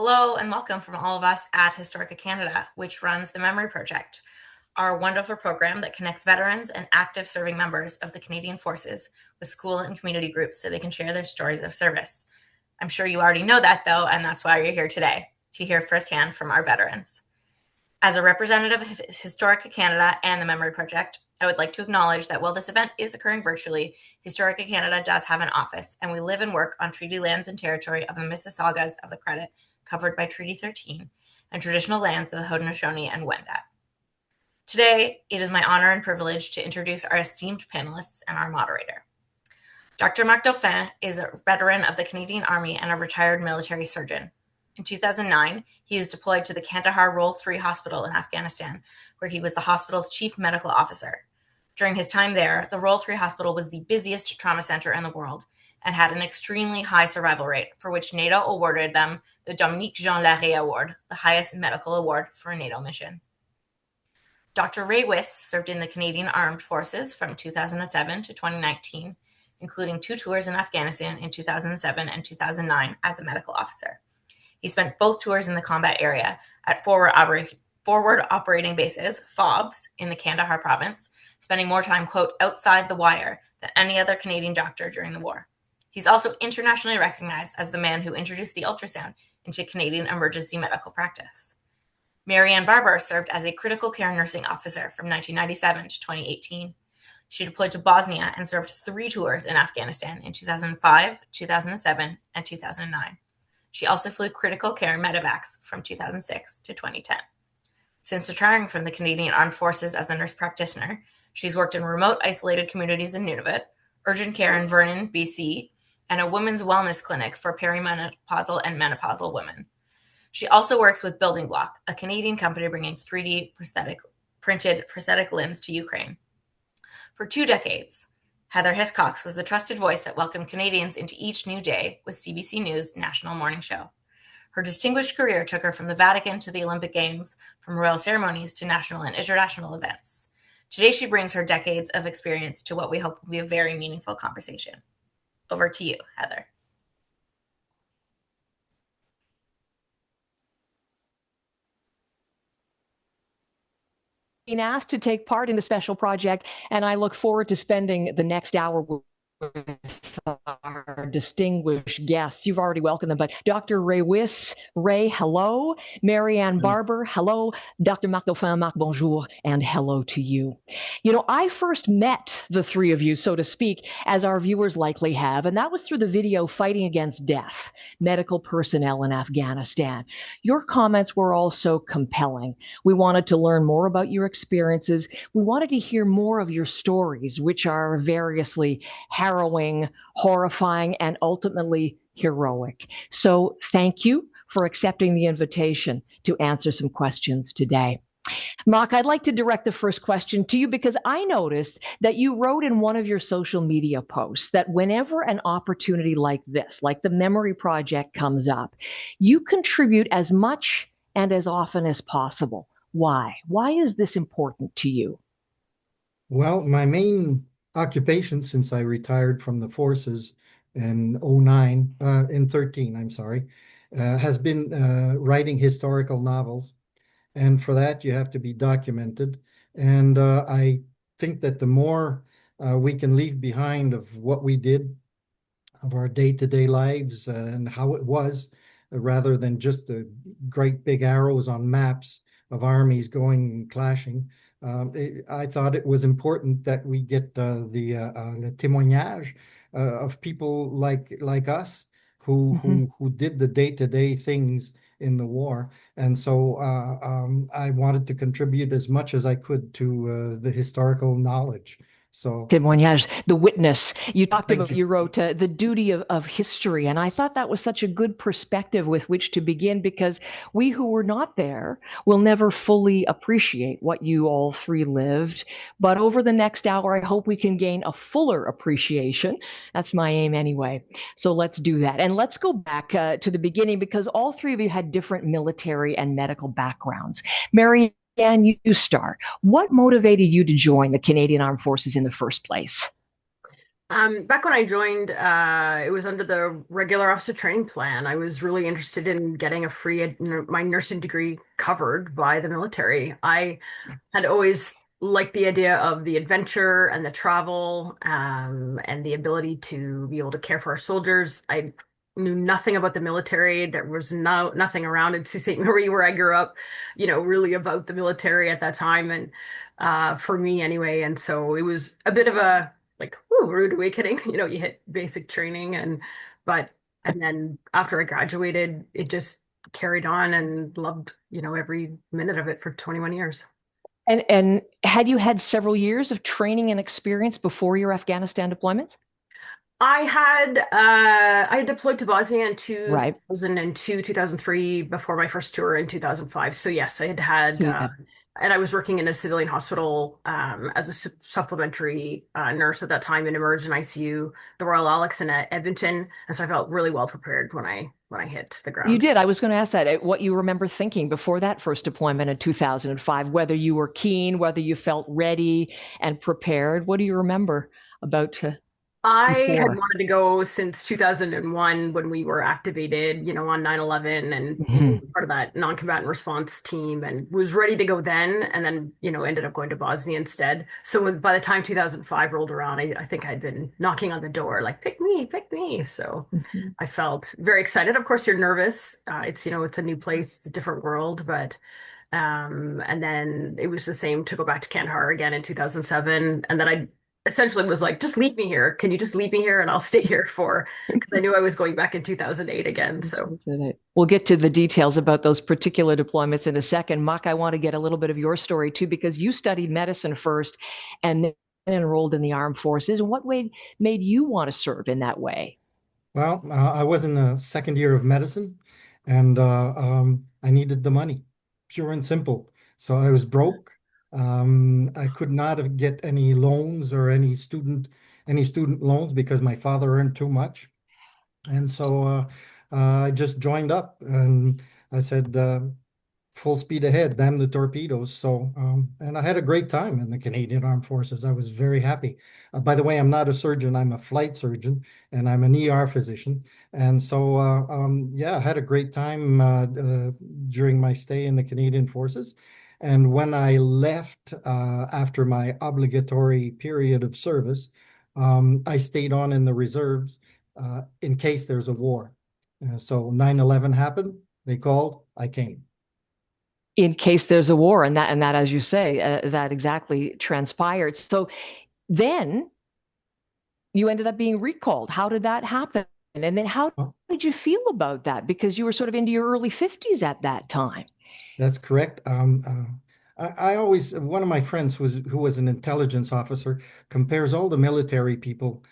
Hello and welcome from all of us at Historica Canada, which runs the Memory Project, our wonderful program that connects veterans and active serving members of the Canadian Forces with school and community groups so they can share their stories of service. I'm sure you already know that, though, and that's why you're here today, to hear firsthand from our veterans. As a representative of Historica Canada and the Memory Project, I would like to acknowledge that while this event is occurring virtually, Historica Canada does have an office, and we live and work on treaty lands and territory of the Mississaugas of the Credit, covered by Treaty 13, and traditional lands of the Haudenosaunee and Wendat. Today, it is my honor and privilege to introduce our esteemed panelists and our moderator. Dr. Marc Dauphin is a veteran of the Canadian Army and a retired military surgeon. In 2009, he was deployed to the Kandahar Role 3 Hospital in Afghanistan, where he was the hospital's chief medical officer. During his time there, the Role 3 Hospital was the busiest trauma center in the world and had an extremely high survival rate, for which NATO awarded them the Dominique Jean Larrey Award, the highest medical award for a NATO mission. Dr. Ray Wiss served in the Canadian Armed Forces from 2007 to 2019, including 2 tours in Afghanistan in 2007 and 2009 as a medical officer. He spent both tours in the combat area at Forward Operating Bases, FOBs, in the Kandahar province, spending more time, quote, outside the wire than any other Canadian doctor during the war. He's also internationally recognized as the man who introduced the ultrasound into Canadian emergency medical practice. Ann Barber served as a critical care nursing officer from 1997 to 2018. She deployed to Bosnia and served 3 tours in Afghanistan in 2005, 2007, and 2009. She also flew critical care medevacs from 2006 to 2010. Since retiring from the Canadian Armed Forces as a nurse practitioner, she's worked in remote isolated communities in Nunavut, urgent care in Vernon, BC, and a women's wellness clinic for perimenopausal and menopausal women. She also works with Building Block, a Canadian company bringing 3D printed prosthetic limbs to Ukraine. For 2 decades, Heather Hiscox was the trusted voice that welcomed Canadians into each new day with CBC News' national morning show. Her distinguished career took her from the Vatican to the Olympic Games, from royal ceremonies to national and international events. Today, she brings her decades of experience to what we hope will be a very meaningful conversation. Over to you, Heather. Been asked to take part in a special project, and I look forward to spending the next hour with our distinguished guests. You've already welcomed them, but Dr. Ray Wiss, Ray, hello. Ann Barber, hello. Dr. Marc Dauphin, Marc, bonjour, and hello to you. You know, I first met the 3 of you, so to speak, as our viewers likely have, and that was through the video Fighting Against Death, Medical Personnel in Afghanistan. Your comments were also compelling. We wanted to learn more about your experiences. We wanted to hear more of your stories, which are variously harrowing, horrifying, and ultimately heroic. So thank you for accepting the invitation to answer some questions today. Marc, I'd like to direct the first question to you because I noticed that you wrote in one of your social media posts that whenever an opportunity like this, like the Memory Project, comes up, you contribute as much and as often as possible. Why? Why is this important to you? Well, my main occupation since I retired from the forces in 09, in 13, I'm sorry, has been writing historical novels. And for that, you have to be documented. And I think that the more we can leave behind of what we did, of our day-to-day lives and how it was, rather than just the great big arrows on maps of armies going and clashing, I thought it was important that we get le témoignage of people like us who did the day-to-day things in the war. And so I wanted to contribute as much as I could to the historical knowledge. So témoignage, the witness. You talked about, you wrote the duty of history. And I thought that was such a good perspective with which to begin, because we who were not there will never fully appreciate what you all 3 lived. But over the next hour, I hope we can gain a fuller appreciation. That's my aim anyway. So let's do that. And let's go back to the beginning, because all 3 of you had different military and medical backgrounds. Ann, you start. What motivated you to join the Canadian Armed Forces in the first place? Back when I joined, it was under the regular officer training plan. I was really interested in getting a my nursing degree covered by the military. I had always liked the idea of the adventure and the travel, and the ability to be able to care for our soldiers. I knew nothing about the military. There was nothing around in Sault Ste. Marie where I grew up, really about the military at that time, and for me anyway. And so it was a bit of a like, ooh, rude awakening. You hit basic training, but and then after I graduated, it just carried on and loved, every minute of it for 21 years. And had you had several years of training and experience before your Afghanistan deployments? I deployed to Bosnia in Right. 2002, 2003 before my first tour in 2005. So yes, I had So you had. and I was working in a civilian hospital as a supplementary nurse at that time in emergent ICU, the Royal Alex in Edmonton, and so I felt really well prepared when I hit the You ground. did. I was going to ask that. What you remember thinking before that first deployment in 2005, whether you were keen, whether you felt ready and prepared. What do you remember about I had before? wanted to go since 2001 when we were activated, on 9/11 and, Mhm. part of that non-combatant response team and was ready to go then and then, ended up going to Bosnia instead. So by the time 2005 rolled around, I think I'd been knocking on the door like, pick me, pick me. So Mhm. I felt very excited. Of course, you're nervous. It's a new place, it's a different world, but and then it was the same to go back to Kandahar again in 2007. And then I essentially was like, just leave me here. Can you just leave me here and I'll stay here because I knew I was going back in 2008 again. So We'll get to the details about those particular deployments in a second. Marc, I want to get a little bit of your story too, because you studied medicine first and then enrolled in the armed forces. And what way made you want to serve in that way? Well, I was in the second year of medicine, and I needed the money, pure and simple. So I was broke. I could not get any loans or any student loans because my father earned too much. And so I just joined up, and I said, full speed ahead, damn the torpedoes. So, and I had a great time in the Canadian Armed Forces. I was very happy. By the way, I'm not a surgeon, I'm a flight surgeon, and I'm an ER physician. And so, yeah, I had a great time during my stay in the Canadian Forces. And when I left after my obligatory period of service, I stayed on in the reserves in case there's a war. So 9/11 happened, they called, I came. In case there's a war, and that, as you say, that exactly transpired. So then you ended up being recalled. How did that happen? And then how Oh, did you feel about that? Because you were sort of into your early 50s at that time. that's correct. I always, one of my friends who was an intelligence officer compares all the military people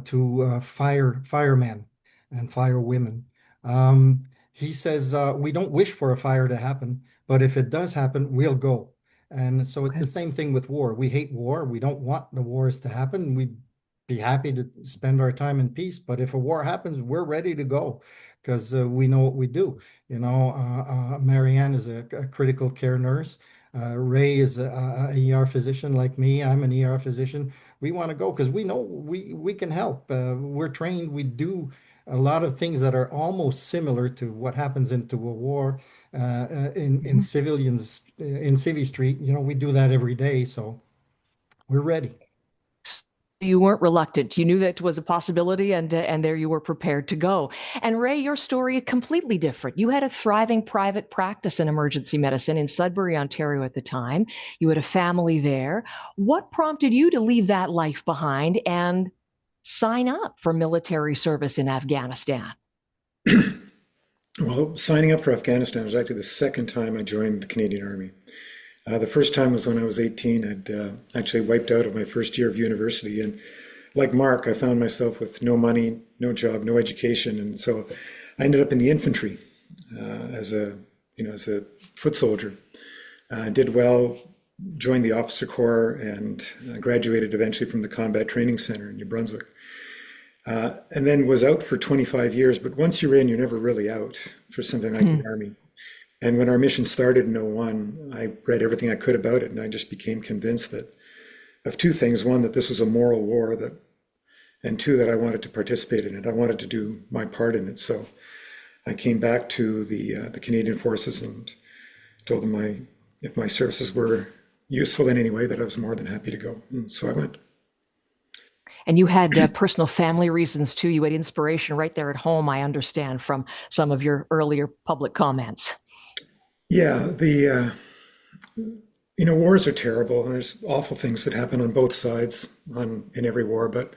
to firemen and firewomen. He says we don't wish for a fire to happen, but if it does happen, we'll go. And so it's Okay. the same thing with war. We hate war. We don't want the wars to happen. We'd be happy to spend our time in peace, but if a war happens, we're ready to go because we know what we do. Marianne is a critical care nurse. Ray is a ER physician like me. I'm an ER physician. We want to go because we know we can help. We're trained. We do a lot of things that are almost similar to what happens into a war in Mhm. civilians in Civvy Street. We do that every day, so we're ready. You weren't reluctant. You knew that was a possibility, and there you were prepared to go. And Ray, your story is completely different. You had a thriving private practice in emergency medicine in Sudbury, Ontario at the time. You had a family there. What prompted you to leave that life behind and sign up for military service in Afghanistan? Well, signing up for Afghanistan was actually the second time I joined the Canadian Army. The first time was when I was 18. I'd actually wiped out of my first year of university. And like Mark, I found myself with no money, no job, no education. And so I ended up in the infantry as a foot soldier. Did well, joined the officer corps, and graduated eventually from the Combat Training Center in New Brunswick. And then was out for 25 years. But once you're in, you're never really out for something like the Hmm. Army. And when our mission started in '01, I read everything I could about it, and I just became convinced that of two things. One, that this was a moral war, that and two, that I wanted to participate in it. I wanted to do my part in it. So I came back to the Canadian Forces and told them if my services were useful in any way, that I was more than happy to go. And so I went. And you had personal family reasons too. You had inspiration right there at home, I understand, from some of your earlier public comments. Yeah, wars are terrible, and there's awful things that happen on both sides in every war. But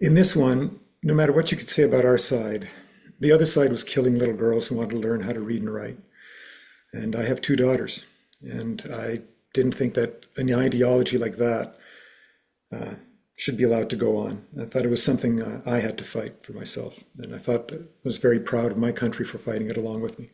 in this one, no matter what you could say about our side, the other side was killing little girls who wanted to learn how to read and write. And I have two daughters, and I didn't think that an ideology like that should be allowed to go on. I thought it was something I had to fight for myself, and I was very proud of my country for fighting it along with me.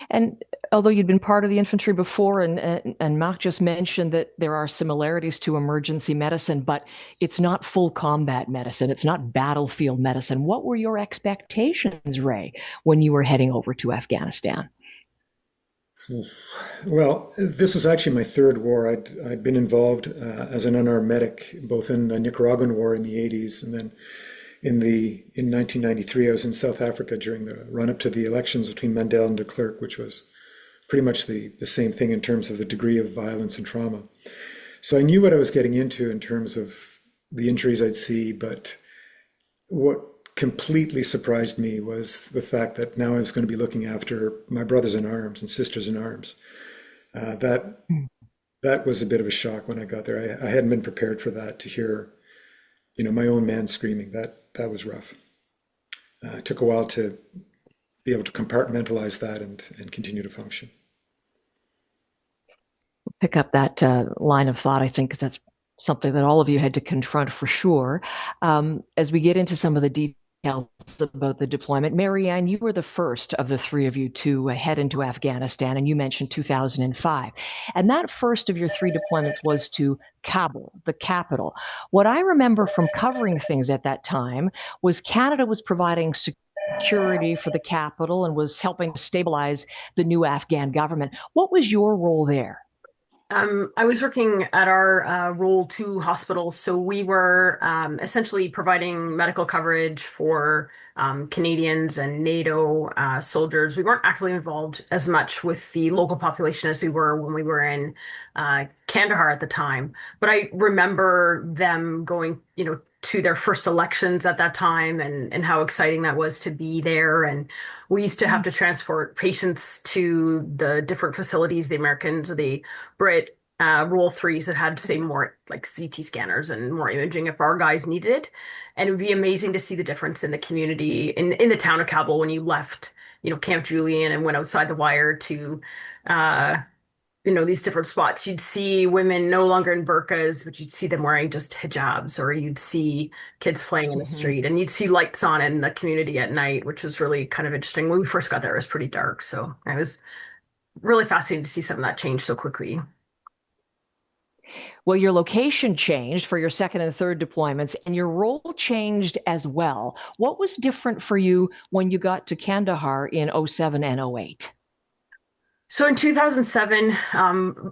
And although you'd been part of the infantry before, and Marc just mentioned that there are similarities to emergency medicine, but it's not full combat medicine. It's not battlefield medicine. What were your expectations, Ray, when you were heading over to Afghanistan? Well, this was actually my third war. I'd been involved as an unarmed medic, both in the Nicaraguan War in the 80s, and then in 1993, I was in South Africa during the run-up to the elections between Mandela and de Klerk, which was pretty much the same thing in terms of the degree of violence and trauma. So I knew what I was getting into in terms of the injuries I'd see, but what completely surprised me was the fact that now I was going to be looking after my brothers in arms and sisters in arms. That was a bit of a shock when I got there. I hadn't been prepared for that, to hear, my own man screaming. That was rough. It took a while to be able to compartmentalize that and continue to function. Pick up that line of thought, I think, because that's something that all of you had to confront for sure. As we get into some of the details about the deployment, Marianne, you were the first of the three of you to head into Afghanistan, and you mentioned 2005. And that first of your three deployments was to Kabul, the capital. What I remember from covering things at that time was Canada was providing security for the capital and was helping to stabilize the new Afghan government. What was your role there? I was working at our Role 2 hospitals, so we were essentially providing medical coverage for Canadians and NATO soldiers. We weren't actually involved as much with the local population as we were when we were in Kandahar at the time. But I remember them going, to their first elections at that time, and how exciting that was to be there. And we used to have to transport patients to the different facilities, the Americans or the Brit Role 3s that had, say, more like CT scanners and more imaging if our guys needed it. And it would be amazing to see the difference in the community, in the town of Kabul, when you left, Camp Julian and went outside the wire to these different spots. You'd see women no longer in burqas, but you'd see them wearing just hijabs, or you'd see kids playing in the street, and you'd see lights on in the community at night, which was really kind of interesting. When we first got there, it was pretty dark. So it was really fascinating to see some of that change so quickly. Well, your location changed for your second and third deployments, and your role changed as well. What was different for you when you got to Kandahar in 07 and 08? So in 2007,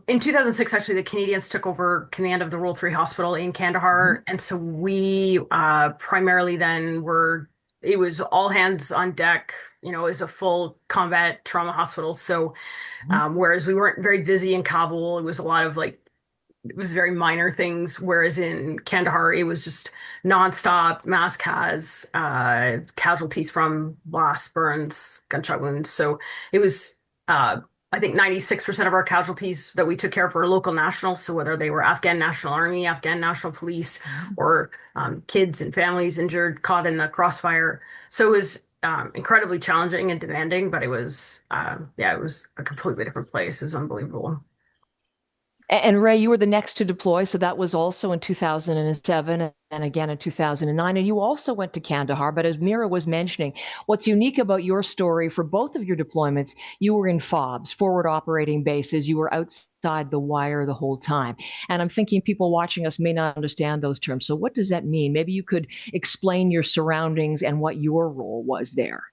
in 2006, actually, the Canadians took over command of the Role 3 hospital in Kandahar. And so we primarily then it was all hands on deck, it was a full combat trauma hospital. So whereas we weren't very busy in Kabul, it was a lot of it was very minor things. Whereas in Kandahar, it was just nonstop mass casualties from blasts, burns, gunshot wounds. So it was, I think 96% of our casualties that we took care of were local nationals. So whether they were Afghan National Army, Afghan National Police, or kids and families injured, caught in the crossfire. So it was incredibly challenging and demanding, but it was, it was a completely different place. It was unbelievable. And Ray, you were the next to deploy, so that was also in 2007 and again in 2009. And you also went to Kandahar, but as Mira was mentioning, what's unique about your story for both of your deployments, you were in FOBs, forward operating bases. You were outside the wire the whole time. And I'm thinking people watching us may not understand those terms. So what does that mean? Maybe you could explain your surroundings and what your role was there.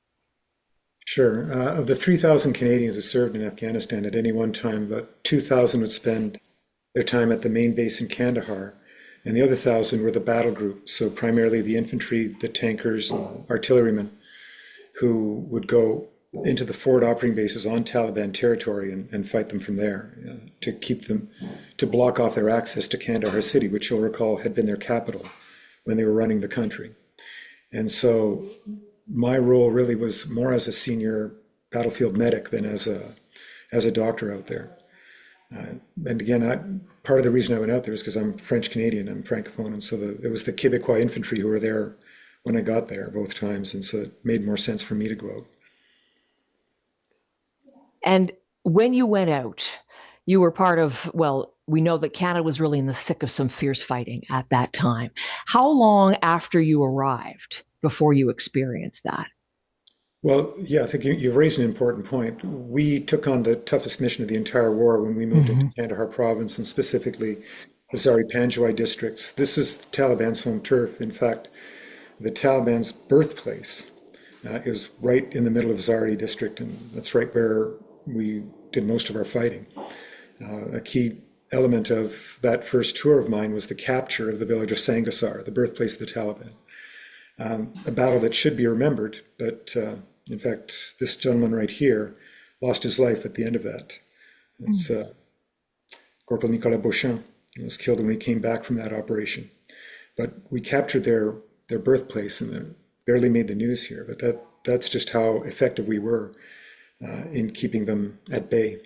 Sure. Of the 3,000 Canadians who served in Afghanistan at any one time, about 2,000 would spend their time at the main base in Kandahar, and the other 1,000 were the battle group. So primarily the infantry, the tankers, and artillerymen who would go into the forward operating bases on Taliban territory and fight them from there, to keep them, to block off their access to Kandahar city, which you'll recall had been their capital when they were running the country. And so my role really was more as a senior battlefield medic than as a doctor out there. And again, part of the reason I went out there is because I'm French Canadian, I'm Francophone, and so it was the Québécois infantry who were there when I got there both times, and so it made more sense for me to go out. And when you went out, you were part of, well, we know that Canada was really in the thick of some fierce fighting at that time. How long after you arrived before you experienced that? Well, yeah, I think you've raised an important point. We took on the toughest mission of the entire war when we moved into Hmm. Kandahar province, and specifically the Zari Panjwai districts. This is Taliban's home turf. In fact, the Taliban's birthplace is right in the middle of Zari district, and that's right where we did most of our fighting. A key element of that first tour of mine was the capture of the village of Sangasar, the birthplace of the Taliban. A battle that should be remembered, but in fact, this gentleman right here lost his life at the end of that. It's Corporal Nicolas Beauchamp. He was killed when we came back from that operation. But we captured their birthplace, and it barely made the news here. But that's just how effective we were in keeping them at bay.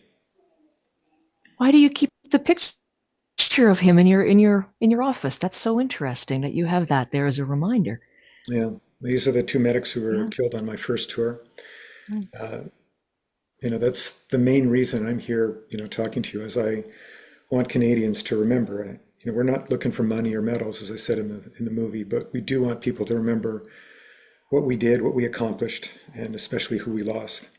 Why do you keep the picture of him in your office? That's so interesting that you have that there as a reminder. Yeah, these are the two medics who were Yeah. killed on my first tour. Mm. That's the main reason I'm here, talking to you, as I want Canadians to remember. We're not looking for money or medals, as I said in the movie, but we do want people to remember what we did, what we accomplished, and especially who we lost.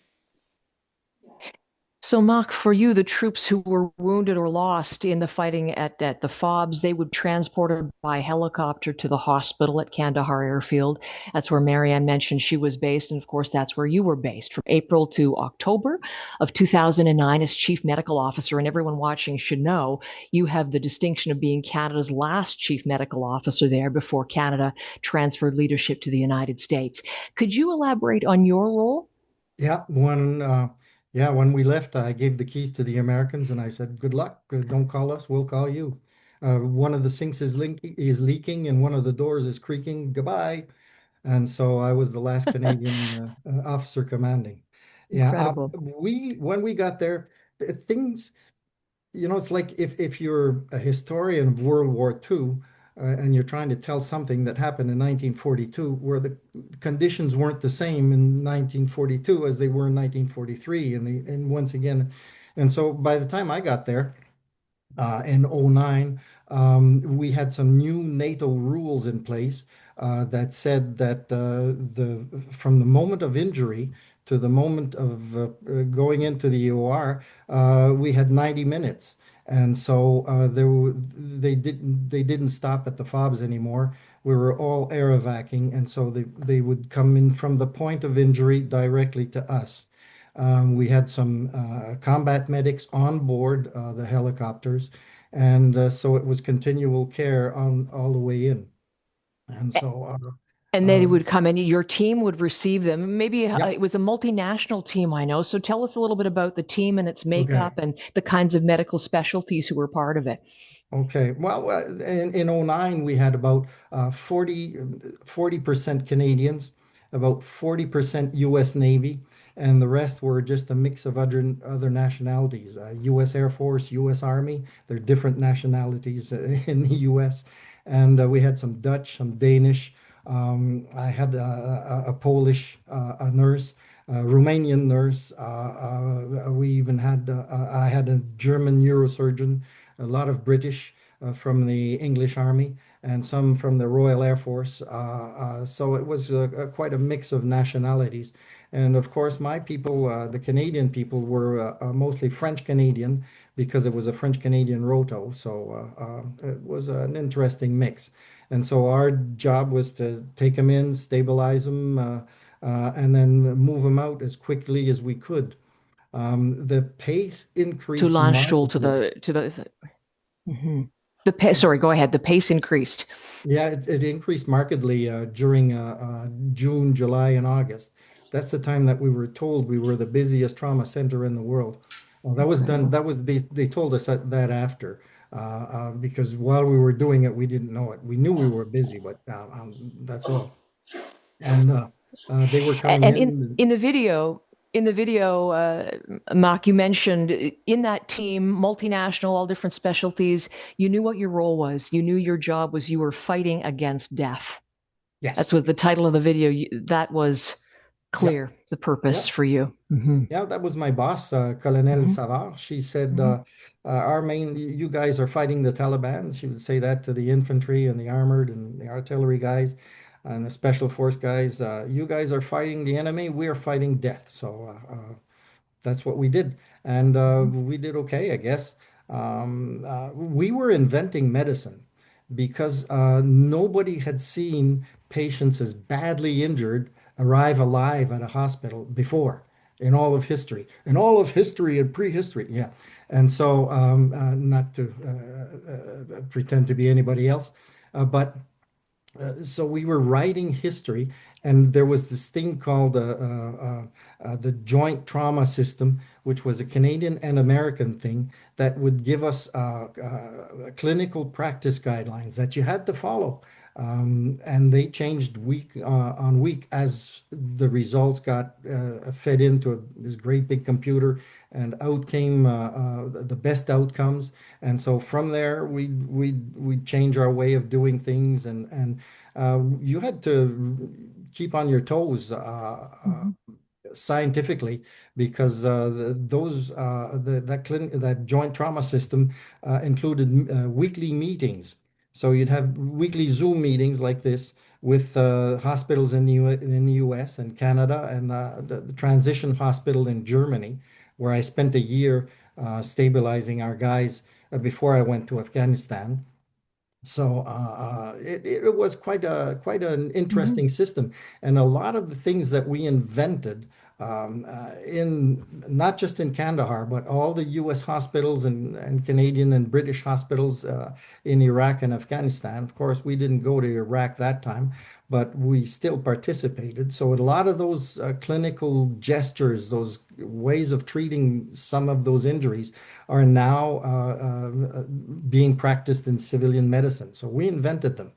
So, Marc, for you, the troops who were wounded or lost in the fighting at the FOBs, they would be transported by helicopter to the hospital at Kandahar Airfield. That's where Marianne mentioned she was based, and of course, that's where you were based from April to October of 2009 as Chief Medical Officer. And everyone watching should know you have the distinction of being Canada's last Chief Medical Officer there before Canada transferred leadership to the United States. Could you elaborate on your role? Yeah, when we left, I gave the keys to the Americans and I said, "Good luck. Don't call us. We'll call you." One of the sinks is leaking and one of the doors is creaking. Goodbye. And so I was the last Canadian officer commanding. Yeah, Incredible. we when we got there, things, it's like if you're a historian of World War II, and you're trying to tell something that happened in 1942, where the conditions weren't the same in 1942 as they were in 1943, and once again, and so by the time I got there, in '09, we had some new NATO rules in place that said that from the moment of injury to the moment of going into the OR, we had 90 minutes. And so they didn't stop at the FOBs anymore. We were all air evacing, and so they would come in from the point of injury directly to us. We had some combat medics on board the helicopters, and so it was continual care on all the way in. And so, And they um, would come in, your team would receive them. Maybe yeah, it was a multinational team, I know. So tell us a little bit about the team and its okay. makeup and the kinds of medical specialties who were part of it. Okay. Well, in '09, we had about 40% Canadians, about 40% US Navy, and the rest were just a mix of other nationalities. US Air Force, US Army, they're different nationalities in the US. And we had some Dutch, some Danish. I had a Polish a nurse, a Romanian nurse. We even had, I had a German neurosurgeon, a lot of British from the English Army, and some from the Royal Air Force. So it was quite a mix of nationalities. And of course, my people, the Canadian people, were mostly French Canadian because it was a French Canadian roto. So it was an interesting mix. And so our job was to take them in, stabilize them, and then move them out as quickly as we could. The pace To increased Landstuhl, to mildly. the. Mhm. Sorry, go ahead. The pace increased. Yeah, it increased markedly during June, July, and August. That's the time that we were told we were the busiest trauma center in the world. That was done. Incredible. That was they told us that after, because while we were doing it, we didn't know it. We knew we were busy, but that's all. And they were coming And in. in the video, Marc, you mentioned in that team, multinational, all different specialties. You knew what your role was. You knew your job was you were fighting against death. That's Yes. what the title of the video. That was Yep. clear. The purpose Yep. for you. Hmm. Yeah, that was my boss, Colonel Hmm. Savard. She said, Hmm. "Our main, you guys are fighting the Taliban." She would say that to the infantry and the armored and the artillery guys and the special force guys. You guys are fighting the enemy. We are fighting death. So that's what we did, and we did okay, I guess. We were inventing medicine because nobody had seen patients as badly injured arrive alive at a hospital before in all of history and prehistory. Yeah, and so not to pretend to be anybody else, but so we were writing history, and there was this thing called the Joint Trauma System, which was a Canadian and American thing that would give us clinical practice guidelines that you had to follow. And they changed week on week as the results got fed into this great big computer, and out came the best outcomes. And so from there, we change our way of doing things, and you had to keep on your toes Hmm. scientifically because that joint trauma system included weekly meetings. So you'd have weekly Zoom meetings like this with hospitals in the US and Canada, and the transition hospital in Germany, where I spent a year stabilizing our guys before I went to Afghanistan. So it was quite an Hmm. interesting system, and a lot of the things that we invented in not just in Kandahar, but all the U.S. hospitals and Canadian and British hospitals in Iraq and Afghanistan. Of course, we didn't go to Iraq that time, but we still participated. So a lot of those clinical gestures, those ways of treating some of those injuries, are now being practiced in civilian medicine. So we invented them.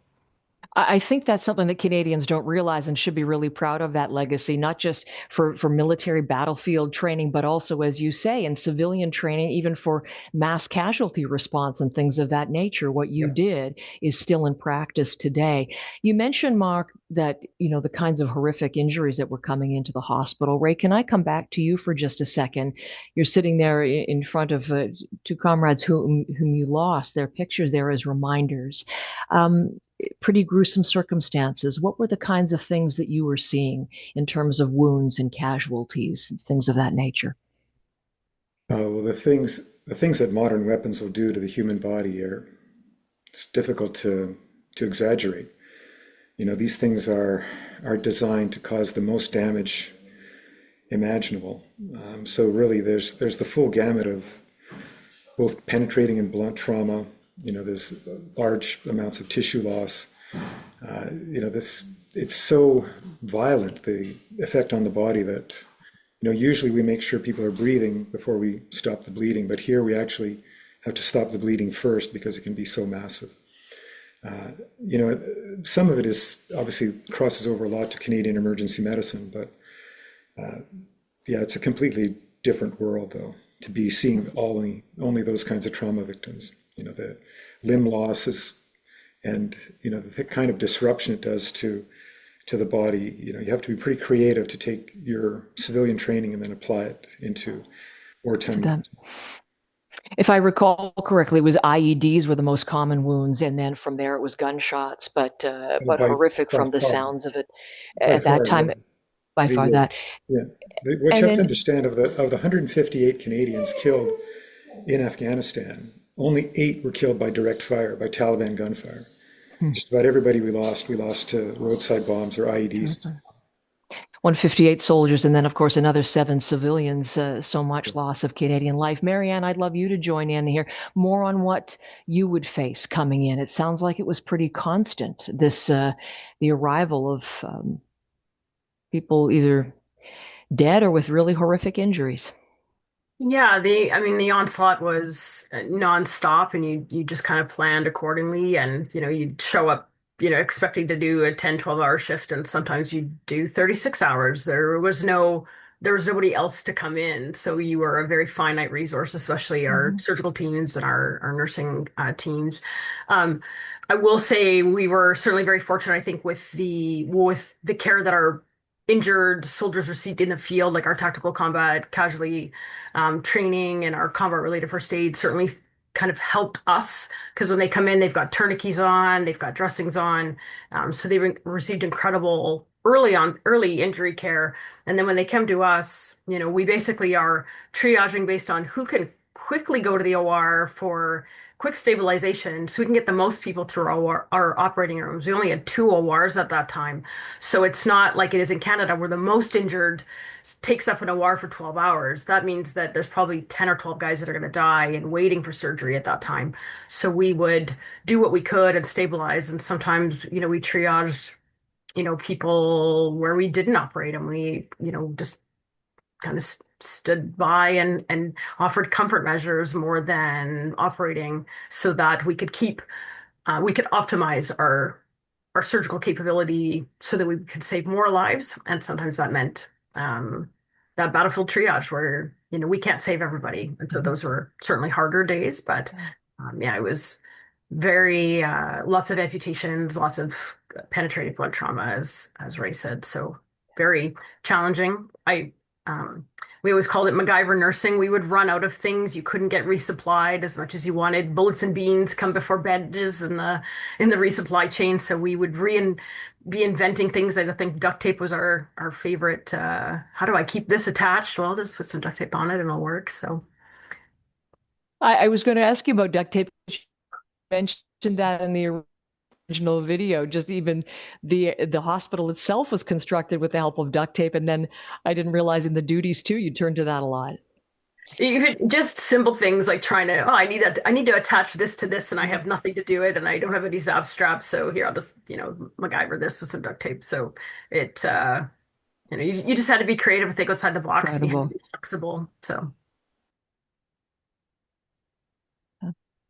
I think that's something that Canadians don't realize and should be really proud of that legacy, not just for military battlefield training, but also, as you say, in civilian training, even for mass casualty response and things of that nature. What you Yep. did is still in practice today. You mentioned, Marc, that the kinds of horrific injuries that were coming into the hospital. Ray, can I come back to you for just a second? You're sitting there in front of two comrades whom you lost. Their pictures there as reminders. Pretty gruesome circumstances. What were the kinds of things that you were seeing in terms of wounds and casualties and things of that nature? Well, the things that modern weapons will do to the human body are it's difficult to exaggerate. These things are designed to cause the most damage imaginable. So really, there's the full gamut of both penetrating and blunt trauma. There's large amounts of tissue loss. This it's so violent, the effect on the body, that usually we make sure people are breathing before we stop the bleeding, but here we actually have to stop the bleeding first because it can be so massive. Some of it is obviously crosses over a lot to Canadian emergency medicine, but yeah, it's a completely different world though to be seeing only those kinds of trauma victims. The limb losses and the kind of disruption it does to the body. You have to be pretty creative to take your civilian training and then apply it into To wartime them. medicine. If I recall correctly, it was IEDs were the most common wounds, and then from there it was gunshots, but By horrific by from the far, sounds of it by at that far, time. yeah. By The far that. yeah. What And you have to then understand of the 158 Canadians killed in Afghanistan, only 8 were killed by direct fire, by Taliban gunfire. hmm, Just about everybody we lost to roadside bombs or IED systems. 158 soldiers, and then, of course, another 7 civilians. So much loss of Canadian life. Marianne, I'd love you to join in here. More on what you would face coming in. It sounds like it was pretty constant, the arrival of people either dead or with really horrific injuries. Yeah, I mean, the onslaught was nonstop, and you just kind of planned accordingly, and you'd show up, expecting to do a 10, 12-hour shift, and sometimes you do 36 hours. There was nobody else to come in, so you were a very finite resource, especially our Mhm. surgical teams and our nursing teams. Um, I will say we were certainly very fortunate, I think, with the care that our injured soldiers received in the field, like our tactical combat casualty training and our combat related first aid certainly kind of helped us, because when they come in, they've got tourniquets on, they've got dressings on. So they received incredible early injury care. And then when they come to us, we basically are triaging based on who can quickly go to the OR for quick stabilization so we can get the most people through our operating rooms. We only had 2 ORs at that time. So it's not like it is in Canada where the most injured takes up an OR for 12 hours. That means that there's probably 10 or 12 guys that are going to die and waiting for surgery at that time. So we would do what we could and stabilize. And sometimes, we triaged, people where we didn't operate, and we, just kind of stood by and offered comfort measures more than operating so that we could optimize our surgical capability so that we could save more lives. And sometimes that meant that battlefield triage where, we can't save everybody. And so Mhm. those were certainly harder days, but yeah, it was very lots of amputations, lots of penetrative blood trauma, as Ray said. So very challenging. I We always called it MacGyver nursing. We would run out of things. You couldn't get resupplied as much as you wanted. Bullets and beans come before bandages in the resupply chain. So we would be inventing things. I think duct tape was our favorite. How do I keep this attached? Well, just put some duct tape on it and it'll work. So I was going to ask you about duct tape. You mentioned that in the original video. Just even the hospital itself was constructed with the help of duct tape, and then I didn't realize in the duties too, you turned to that a lot. even just simple things like trying to, I need to attach this to this, and I have nothing to do it, and I don't have any zap straps. So here, I'll just, MacGyver this with some duct tape. So it, you just had to be creative and think outside the box, and you had to Incredible. be flexible. So.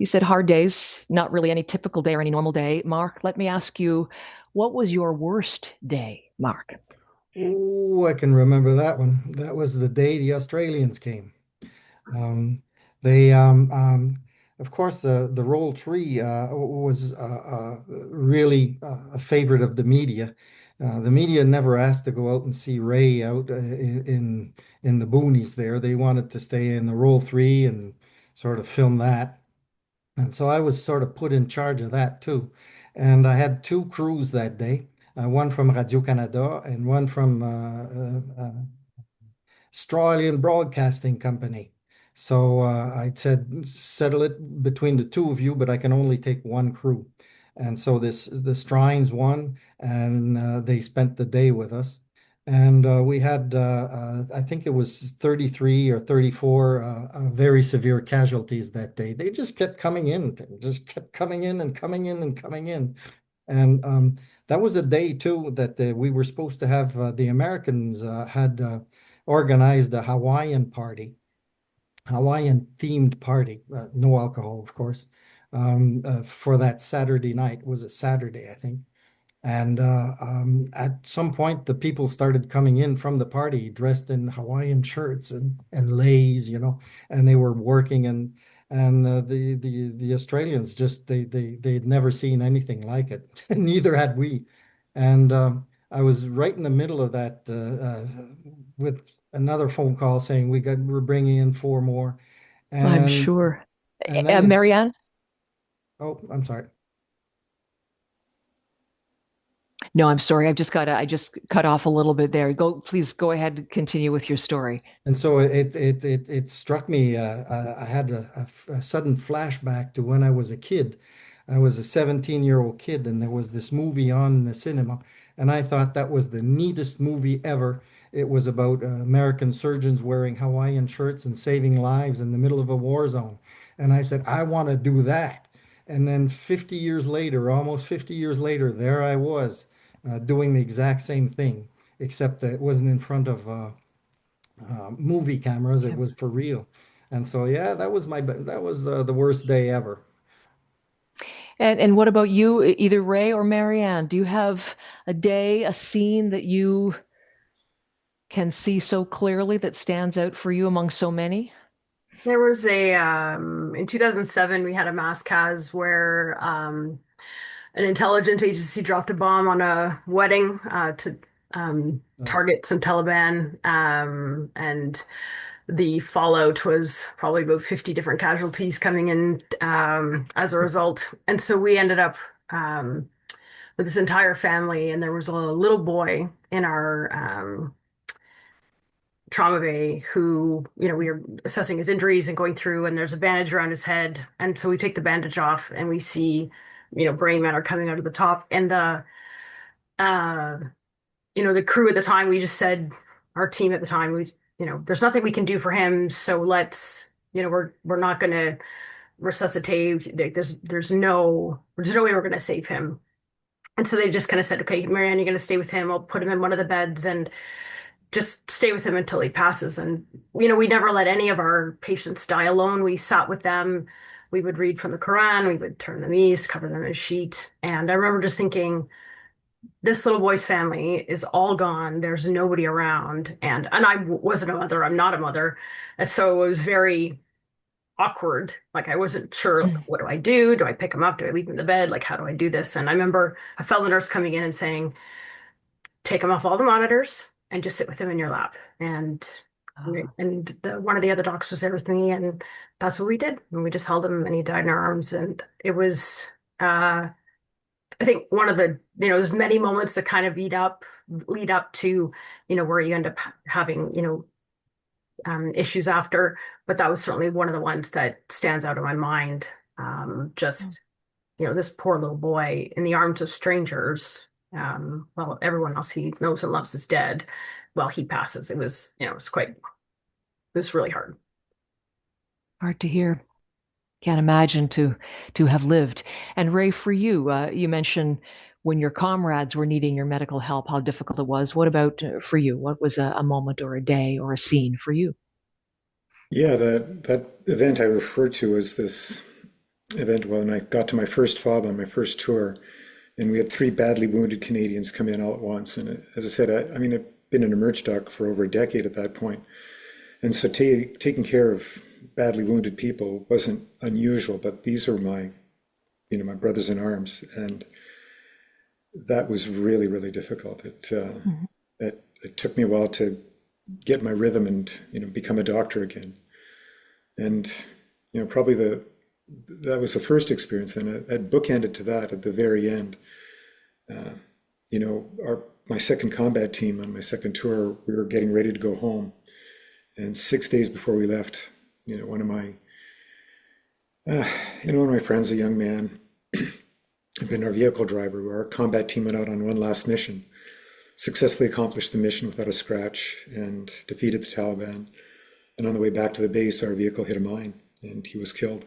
You said hard days, not really any typical day or any normal day. Marc, let me ask you, what was your worst day, Marc? Oh, I can remember that one. That was the day the Australians came. Um, they, of course, the roll tree was really a favorite of the media. The media never asked to go out and see Ray out in the boonies there. They wanted to stay in the roll three and sort of film that. And so I was sort of put in charge of that too. And I had 2 crews that day, one from Radio-Canada and one from Australian Broadcasting Company. So I said, settle it between the two of you, but I can only take 1 crew. And so the Strines won, and they spent the day with us. And we had, I think it was 33 or 34 very severe casualties that day. They just kept coming in, just kept coming in and coming in and coming in. And that was a day too that we were supposed to have the Americans had organized a Hawaiian themed party, no alcohol, of course, for that Saturday night. It was a Saturday, I think. And at some point, the people started coming in from the party dressed in Hawaiian shirts and leis, and they were working and the Australians just they'd never seen anything like it. Neither had we. And I was right in the middle of that with another phone call saying we're bringing in 4 more, I'm and sure. and then it's Marianne? oh, I'm sorry. No, I'm sorry. I just cut off a little bit there. Please go ahead and continue with your story. And so it struck me. I had a sudden flashback to when I was a kid. I was a 17-year-old kid, and there was this movie on in the cinema, and I thought that was the neatest movie ever. It was about American surgeons wearing Hawaiian shirts and saving lives in the middle of a war zone. And I said, I want to do that. And then 50 years later, almost 50 years later, there I was doing the exact same thing, except that it wasn't in front of movie cameras. It Yeah. was for real. And so, yeah, that was the worst day ever. And what about you, either Ray or Marianne? Do you have a day, a scene that you can see so clearly that stands out for you among so many? There was in 2007, we had a mass cas where an intelligence agency dropped a bomb on a wedding to Uh, target some Taliban. And the fallout was probably about 50 different casualties coming in as a result. And so we ended up with this entire family, and there was a little boy in our trauma bay who, we were assessing his injuries and going through, and there's a bandage around his head. And so we take the bandage off and we see, brain matter coming out of the top. And uh, the crew at the time, we just said, our team at the time, there's nothing we can do for him. So let's, we're not going to resuscitate. There's no way we're going to save him. And so they just kind of said, okay, Marianne, you're going to stay with him. I'll put him in one of the beds and just stay with him until he passes. And, we never let any of our patients die alone. We sat with them. We would read from the Quran. We would turn them east, cover them in a sheet. And I remember just thinking, this little boy's family is all gone. There's nobody around. And I wasn't a mother. I'm not a mother. And so it was very awkward. Like I wasn't sure, like, what do I do? Do I pick him up? Do I leave him in the bed? Like, how do I do this? And I remember a fellow nurse coming in and saying, take him off all the monitors and just sit with him in your lap. And Oh, one of the other docs was there with me, and that's what we did. And we just held him, and he died in our arms. And it was, I think one of the, there's many moments that kind of lead up to, where you end up having, issues after. But that was certainly one of the ones that stands out in my mind. Just, this poor little boy in the arms of strangers. Well, everyone else he knows and loves is dead. Well, he passes. It was, it was really hard. hard to hear. Can't imagine to have lived. And Ray, for you, you mentioned when your comrades were needing your medical help, how difficult it was. What about for you? What was a moment or a day or a scene for you? Yeah, that event I referred to was this event when I got to my first fob on my first tour, and we had three badly wounded Canadians come in all at once. And as I said, I mean, I've been an emerg doc for over a decade at that point, and so taking care of badly wounded people wasn't unusual. But these are my brothers in arms, and that was really, really difficult. Mhm. It took me a while to get my rhythm and become a doctor again. And probably that was the first experience. Then it bookended to that at the very end. Uh, my second combat team on my second tour, we were getting ready to go home, and 6 days before we left, one of my one of my friends, a young man, had been our vehicle driver. Our combat team went out on one last mission, successfully accomplished the mission without a scratch, and defeated the Taliban. And on the way back to the base, our vehicle hit a mine, and he was killed.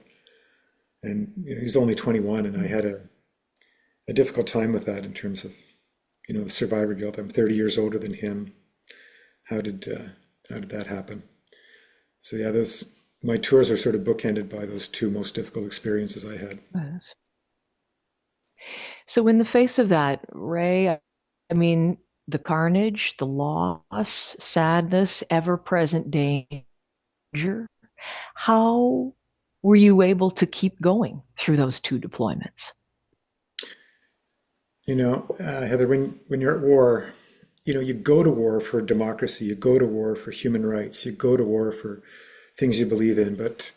And he's only 21, and I had a difficult time with that in terms of the survivor guilt. I'm 30 years older than him. How did that happen? So yeah, my tours are sort of bookended by those two most difficult experiences I had. Yes. So in the face of that, Ray, I mean, the carnage, the loss, sadness, ever-present danger, how were you able to keep going through those two deployments? Heather, when you're at war, you go to war for democracy, you go to war for human rights, you go to war for things you believe in. But,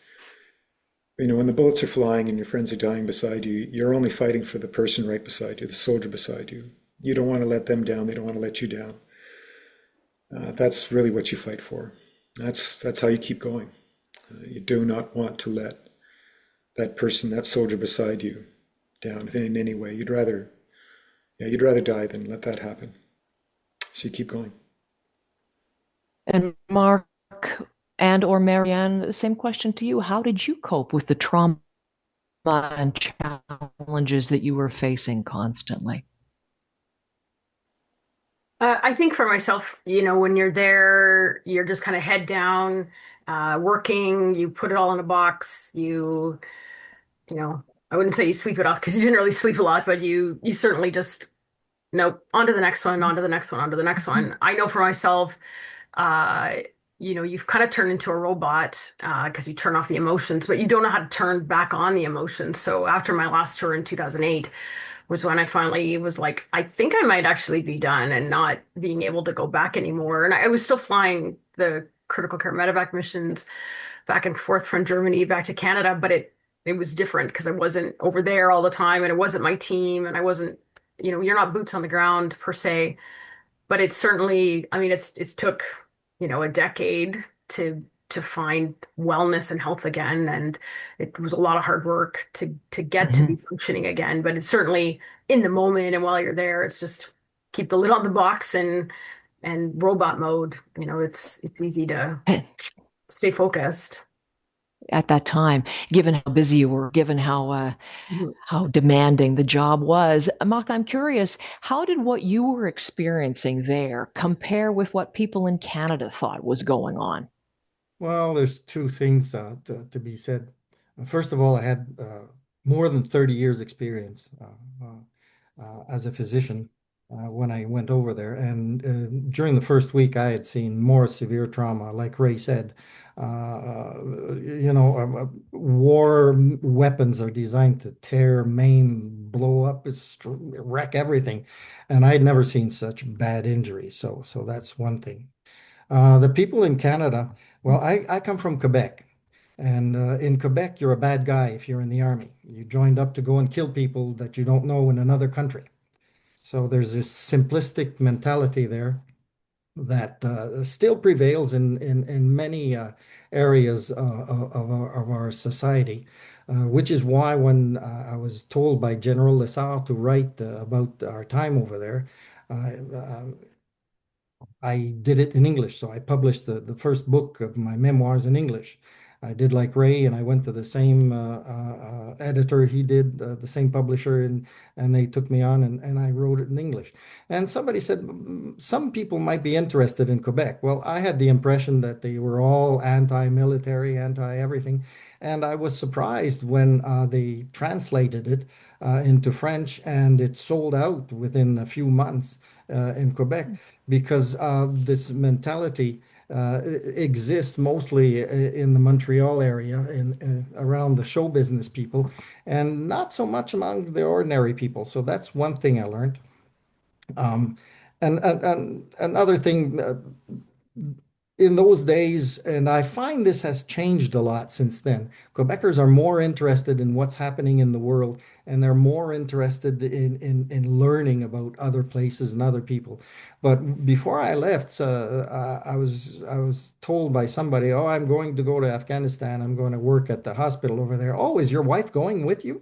when the bullets are flying and your friends are dying beside you, you're only fighting for the person right beside you, the soldier beside you. You don't want to let them down. They don't want to let you down. That's really what you fight for. That's how you keep going. You do not want to let that person, that soldier beside you, down in any way. You'd rather Yeah, you'd rather die than let that happen. So you keep going. And Marc and or Marianne, same question to you. How did you cope with the trauma and challenges that you were facing constantly? I think for myself, when you're there, you're just kind of head down, working. You put it all in a box. You know, I wouldn't say you sleep it off because you didn't really sleep a lot, but you certainly just nope, on to the next one, on to the next one, on to the next one. I know for myself, uh, you've kind of turned into a robot because you turn off the emotions, but you don't know how to turn back on the emotions. So after my last tour in 2008 was when I finally was like, I think I might actually be done and not being able to go back anymore. And I was still flying the critical care medevac missions back and forth from Germany back to Canada, but it was different because I wasn't over there all the time and it wasn't my team and I wasn't, you're not boots on the ground per se, but it's certainly, I mean, it's took, a decade to find wellness and health again, and it was a lot of hard work to get to be Mhm. functioning again. But it's certainly in the moment, and while you're there, it's just keep the lid on the box and robot mode. It's easy to stay focused. At that time, given how busy you were, given Mhm. how demanding the job was. Marc, I'm curious, how did what you were experiencing there compare with what people in Canada thought was going on? Well, there's two things to be said. First of all, I had more than 30 years experience as a physician when I went over there. And during the first week, I had seen more severe trauma, like Ray said. War weapons are designed to tear, maim, blow up, wreck everything. And I'd never seen such bad injuries. So that's one thing. The people in Canada, well, I come from Quebec. And in Quebec, you're a bad guy if you're in the army. You joined up to go and kill people that you don't know in another country. So there's this simplistic mentality there that still prevails in many areas of our society, which is why when I was told by General Lessard to write about our time over there, I did it in English, so I published the first book of my memoirs in English. I did like Ray, and I went to the same editor he did, the same publisher, and they took me on, and I wrote it in English. And somebody said some people might be interested in Quebec. Well, I had the impression that they were all anti-military, anti-everything, and I was surprised when they translated it into French, and it sold out within a few months in Quebec because this mentality exists mostly in the Montreal area and around the show business people, and not so much among the ordinary people. So that's one thing I learned. Um, and another thing in those days, and I find this has changed a lot since then. Quebecers are more interested in what's happening in the world, and they're more interested in learning about other places and other people. But before I left, I was told by somebody, "Oh, I'm going to go to Afghanistan. I'm going to work at the hospital over there." "Oh, is your wife going with you?"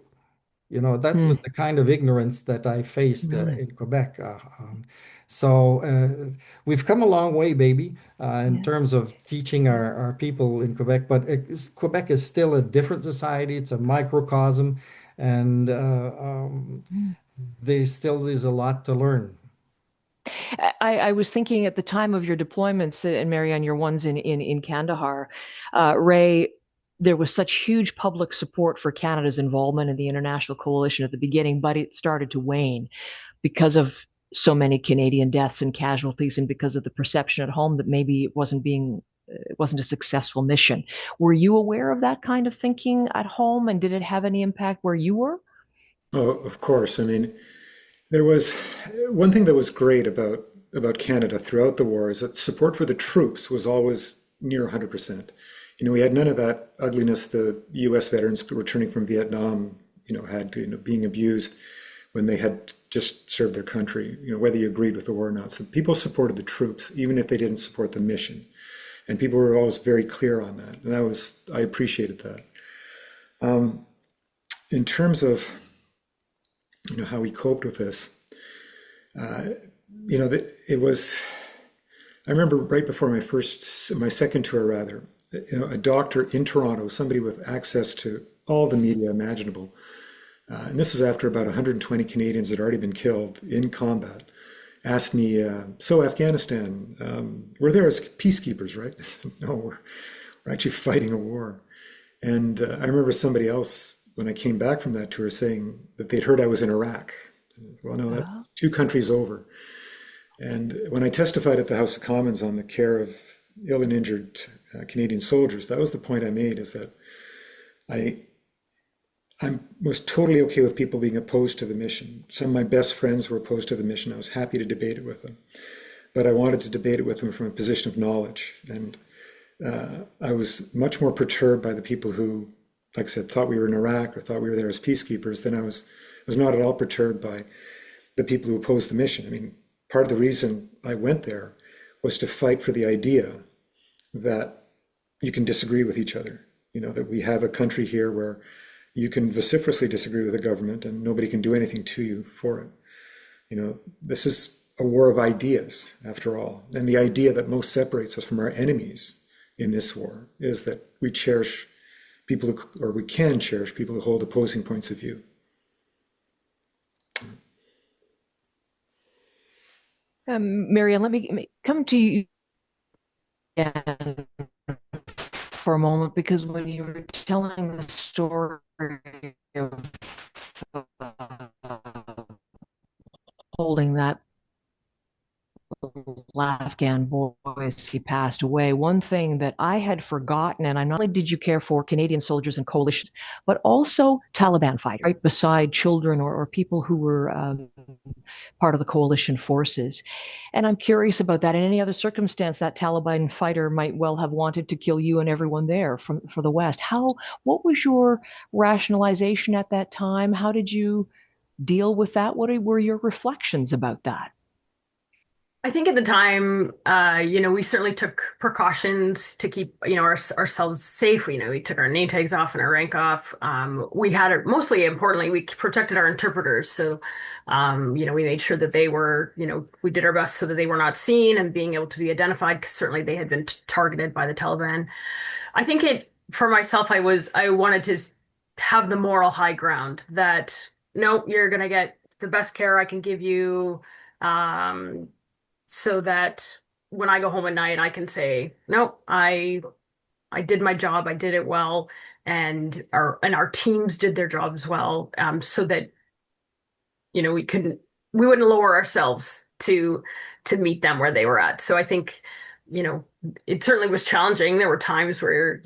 That Hmm, was the kind of ignorance that I faced really? in Quebec. So we've come a long way, baby, in Yeah. terms of teaching our people in Quebec. But Quebec is still a different society. It's a microcosm, and Hmm. there still is a lot to learn. I was thinking at the time of your deployments, and Marianne, your ones in Kandahar, Ray, there was such huge public support for Canada's involvement in the international coalition at the beginning, but it started to wane because of so many Canadian deaths and casualties, and because of the perception at home that maybe it wasn't a successful mission. Were you aware of that kind of thinking at home, and did it have any impact where you were? Oh, of course. I mean, there was one thing that was great about Canada throughout the war is that support for the troops was always near 100%. We had none of that ugliness the U.S. veterans returning from Vietnam, had being abused when they had just served their country, whether you agreed with the war or not. So people supported the troops, even if they didn't support the mission. And people were always very clear on that. And I appreciated that. In terms of, how we coped with this, Uh, it was. I remember right before my second tour rather, a doctor in Toronto, somebody with access to all the media imaginable, and this was after about 120 Canadians had already been killed in combat, asked me, "So Afghanistan, we're there as peacekeepers, right?" I said, "No, we're actually fighting a war." And I remember somebody else when I came back from that tour saying that they'd heard I was in Iraq. Well, no, Oh, that's two countries over. And when I testified at the House of Commons on the care of ill and injured Canadian soldiers, that was the point I made, is that I I was totally okay with people being opposed to the mission. Some of my best friends were opposed to the mission. I was happy to debate it with them, but I wanted to debate it with them from a position of knowledge. And I was much more perturbed by the people who, like I said, thought we were in Iraq or thought we were there as peacekeepers than I was not at all perturbed by the people who opposed the mission. I mean, part of the reason I went there was to fight for the idea that you can disagree with each other. You know, that we have a country here where you can vociferously disagree with the government and nobody can do anything to you for it. You know, this is a war of ideas, after all. And the idea that most separates us from our enemies in this war is that we cherish people who, or we can cherish people who hold opposing points of view. Marianne, let me come to you again for a moment, because when you were telling the story of holding that Afghan boy as he passed away, one thing that I had forgotten, and I not only did you care for Canadian soldiers and coalitions, but also Taliban fighters, right beside children or people who were part of the coalition forces. And I'm curious about that. In any other circumstance, that Taliban fighter might well have wanted to kill you and everyone there for the West. What was your rationalization at that time? How did you deal with that? What were your reflections about that? I think at the time, we certainly took precautions to keep, ourselves safe. We took our name tags off and our rank off. We had, mostly importantly, we protected our interpreters. So, we made sure that they were, we did our best so that they were not seen and being able to be identified, because certainly they had been targeted by the Taliban. I think for myself, I wanted to have the moral high ground that, no, you're going to get the best care I can give you. Um, so that when I go home at night, I can say, no, I did my job, I did it well, and our teams did their jobs well, so that we wouldn't lower ourselves to meet them where they were at. So I think, it certainly was challenging. There were times where,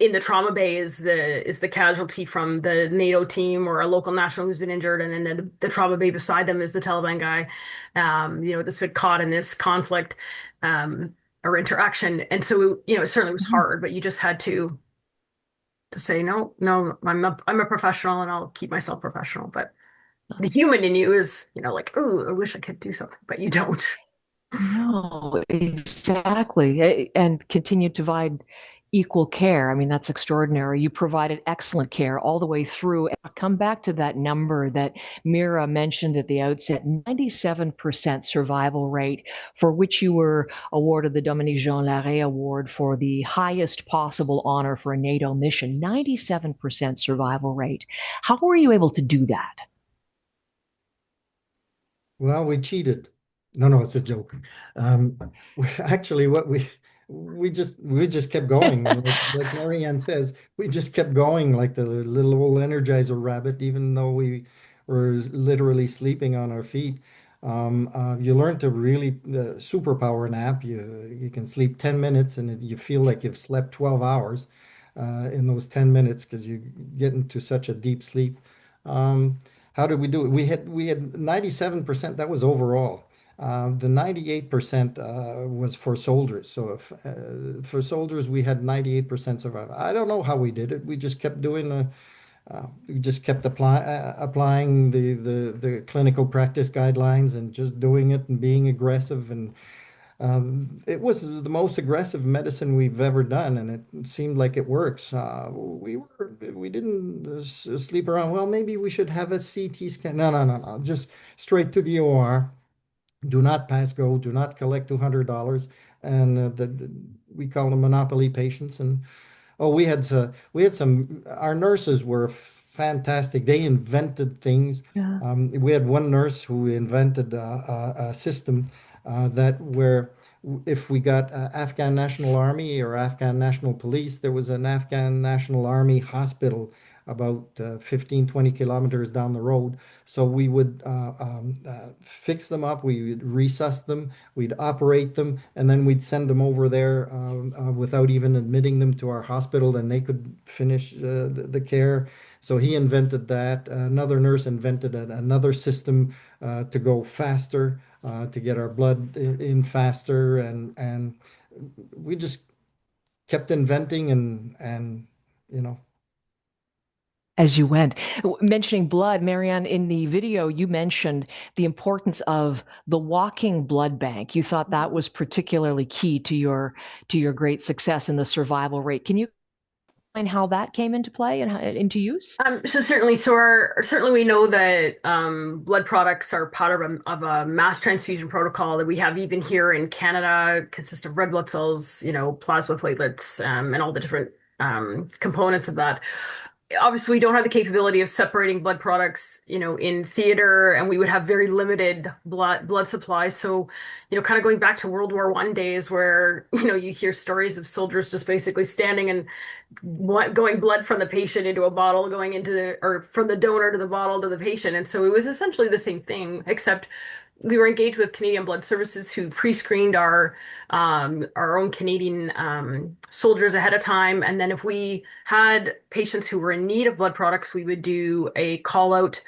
in the trauma bay is the casualty from the NATO team or a local national who's been injured, and then the trauma bay beside them is the Taliban guy, that's been caught in this conflict, or interaction. And so, it certainly was hard, but you just had to say, no, no, I'm a professional and I'll keep myself professional. But the human in you is, like, oh, I wish I could do something, but you don't. No, exactly. And continue to provide equal care. I mean, that's extraordinary. You provided excellent care all the way through. I'll come back to that number that Mira mentioned at the outset, 97% survival rate, for which you were awarded the Dominique Jean Larrey Award for the highest possible honor for a NATO mission. 97% survival rate. How were you able to do that? Well, we cheated. No, no, it's a joke. Um, Actually, we just kept going. Like Marianne says, we just kept going like the little old Energizer rabbit, even though we were literally sleeping on our feet. You learn to really superpower nap. You can sleep 10 minutes and you feel like you've slept 12 hours in those 10 minutes because you get into such a deep sleep. Um, how did we do it? We had 97%. That was overall. The 98% was for soldiers. So if, for soldiers, we had 98% survival. I don't know how we did it. We just kept doing we just kept applying the clinical practice guidelines and just doing it and being aggressive. And it was the most aggressive medicine we've ever done, and it seemed like it works. We didn't sleep around. Well, maybe we should have a CT scan. No, no, no, no. Just straight to the OR. do not pass go, do not collect $200, and we call them monopoly patients. And oh, we had some. Our nurses were fantastic. They invented things. Yeah. We had one nurse who invented a system that where if we got Afghan National Army or Afghan National Police, there was an Afghan National Army hospital about 15, 20 kilometers down the road. So we would fix them up, we would resusc them, we'd operate them, and then we'd send them over there without even admitting them to our hospital, and they could finish the care. So he invented that. Another nurse invented another system to go faster, to get our blood in faster, and we just kept inventing and you know. As you went. Mentioning blood, Marianne, in the video, you mentioned the importance of the walking blood bank. You thought that was particularly key to your great success in the survival rate. Can you explain how that came into play and into use? So certainly, certainly we know that blood products are part of a mass transfusion protocol that we have even here in Canada, consist of red blood cells, plasma platelets, and all the different components of that. Obviously, we don't have the capability of separating blood products, in theater, and we would have very limited blood supply. So, kind of going back to World War I days where, you hear stories of soldiers just basically standing and going blood from the patient into a bottle, or from the donor to the bottle to the patient. And so it was essentially the same thing, except we were engaged with Canadian Blood Services who pre-screened our own Canadian soldiers ahead of time. And then if we had patients who were in need of blood products, we would do a call out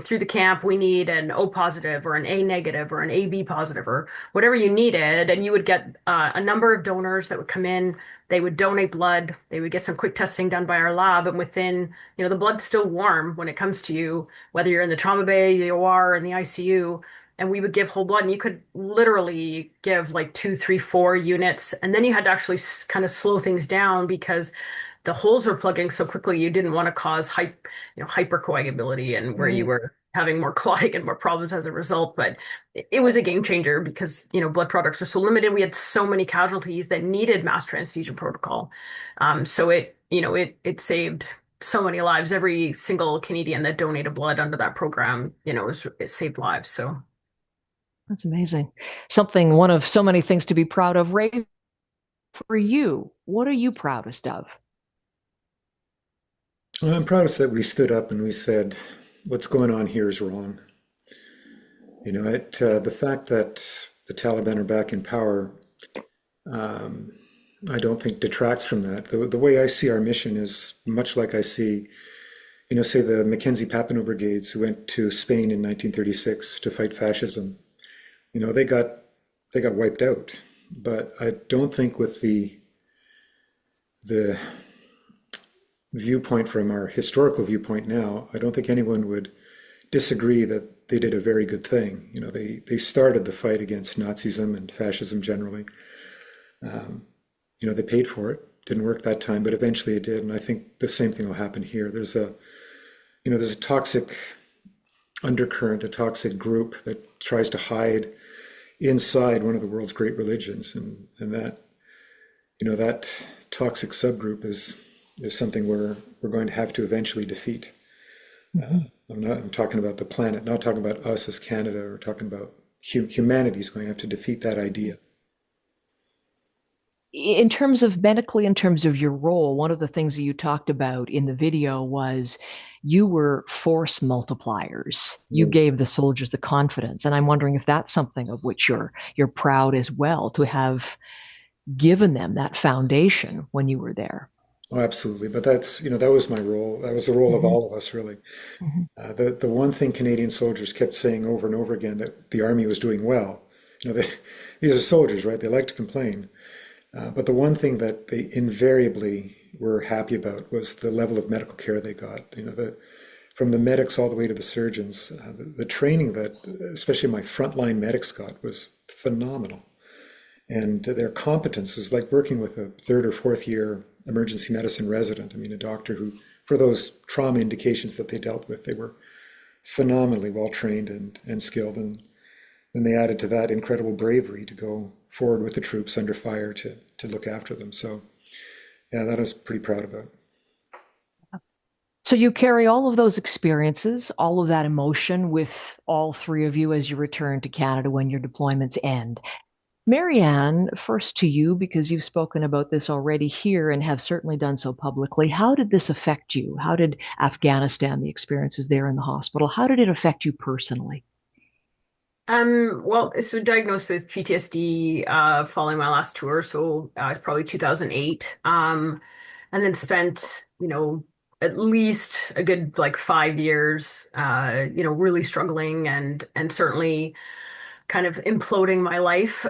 through the camp. We need an O positive or an A negative or an AB positive or whatever you needed. And you would get a number of donors that would come in. They would donate blood. They would get some quick testing done by our lab. And within, the blood's still warm when it comes to you, whether you're in the trauma bay, the OR, and the ICU. And we would give whole blood, and you could literally give like 2, 3, 4 units. And then you had to actually kind of slow things down because the holes were plugging so quickly. You didn't want to cause hypercoagulability and where you Right. were having more clotting and more problems as a result. But it was a game changer because, blood products are so limited. We had so many casualties that needed mass transfusion protocol. So it saved so many lives. Every single Canadian that donated blood under that program, it saved lives. So. That's amazing. One of so many things to be proud of. Ray, for you, what are you proudest of? Well, I'm proudest that we stood up and we said, what's going on here is wrong. The fact that the Taliban are back in power, I don't think detracts from that. The way I see our mission is much like I see, say the Mackenzie Papineau Brigades who went to Spain in 1936 to fight fascism. They got wiped out, but I don't think with the viewpoint from our historical viewpoint now, I don't think anyone would disagree that they did a very good thing. They started the fight against Nazism and fascism generally. They paid for it. Didn't work that time, but eventually it did. And I think the same thing will happen here. There's a toxic undercurrent, a toxic group that tries to hide inside one of the world's great religions, and that toxic subgroup is something we're going to have to eventually defeat. I'm talking about the planet, not talking about us as Canada. We're talking about humanity is going to have to defeat that idea. In terms of your role, one of the things that you talked about in the video was you were force multipliers. You gave the soldiers the confidence. And I'm wondering if that's something of which you're proud as well, to have given them that foundation when you were there. Oh, absolutely. But that was my role. That was the role of all of us, really. The one thing Canadian soldiers kept saying over and over again, that the Army was doing well. These are soldiers, right? They like to complain. But the one thing that they invariably were happy about was the level of medical care they got. From the medics all the way to the surgeons, the training that especially my frontline medics got was phenomenal. And their competence is like working with a 3rd or 4th year emergency medicine resident. A doctor who, for those trauma indications that they dealt with, they were phenomenally well trained and skilled. And then they added to that incredible bravery to go forward with the troops under fire to look after them. So yeah, that I was pretty proud about. So you carry all of those experiences, all of that emotion with all three of you as you return to Canada when your deployments end. Marianne, first to you, because you've spoken about this already here and have certainly done so publicly. How did this affect you? How did Afghanistan, the experiences there in the hospital, how did it affect you personally? Well, so diagnosed with PTSD following my last tour, so it's probably 2008. And then spent, at least a good like 5 years, really struggling and certainly kind of imploding my life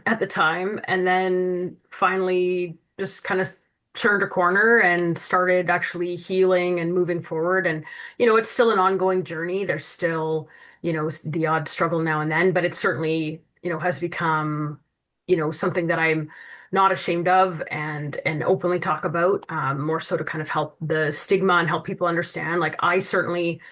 at the time, and then finally just kind of turned a corner and started actually healing and moving forward. And it's still an ongoing journey. There's still the odd struggle now and then, but it certainly has become something that I'm not ashamed of and openly talk about, more so to kind of help the stigma and help people understand. Like I certainly,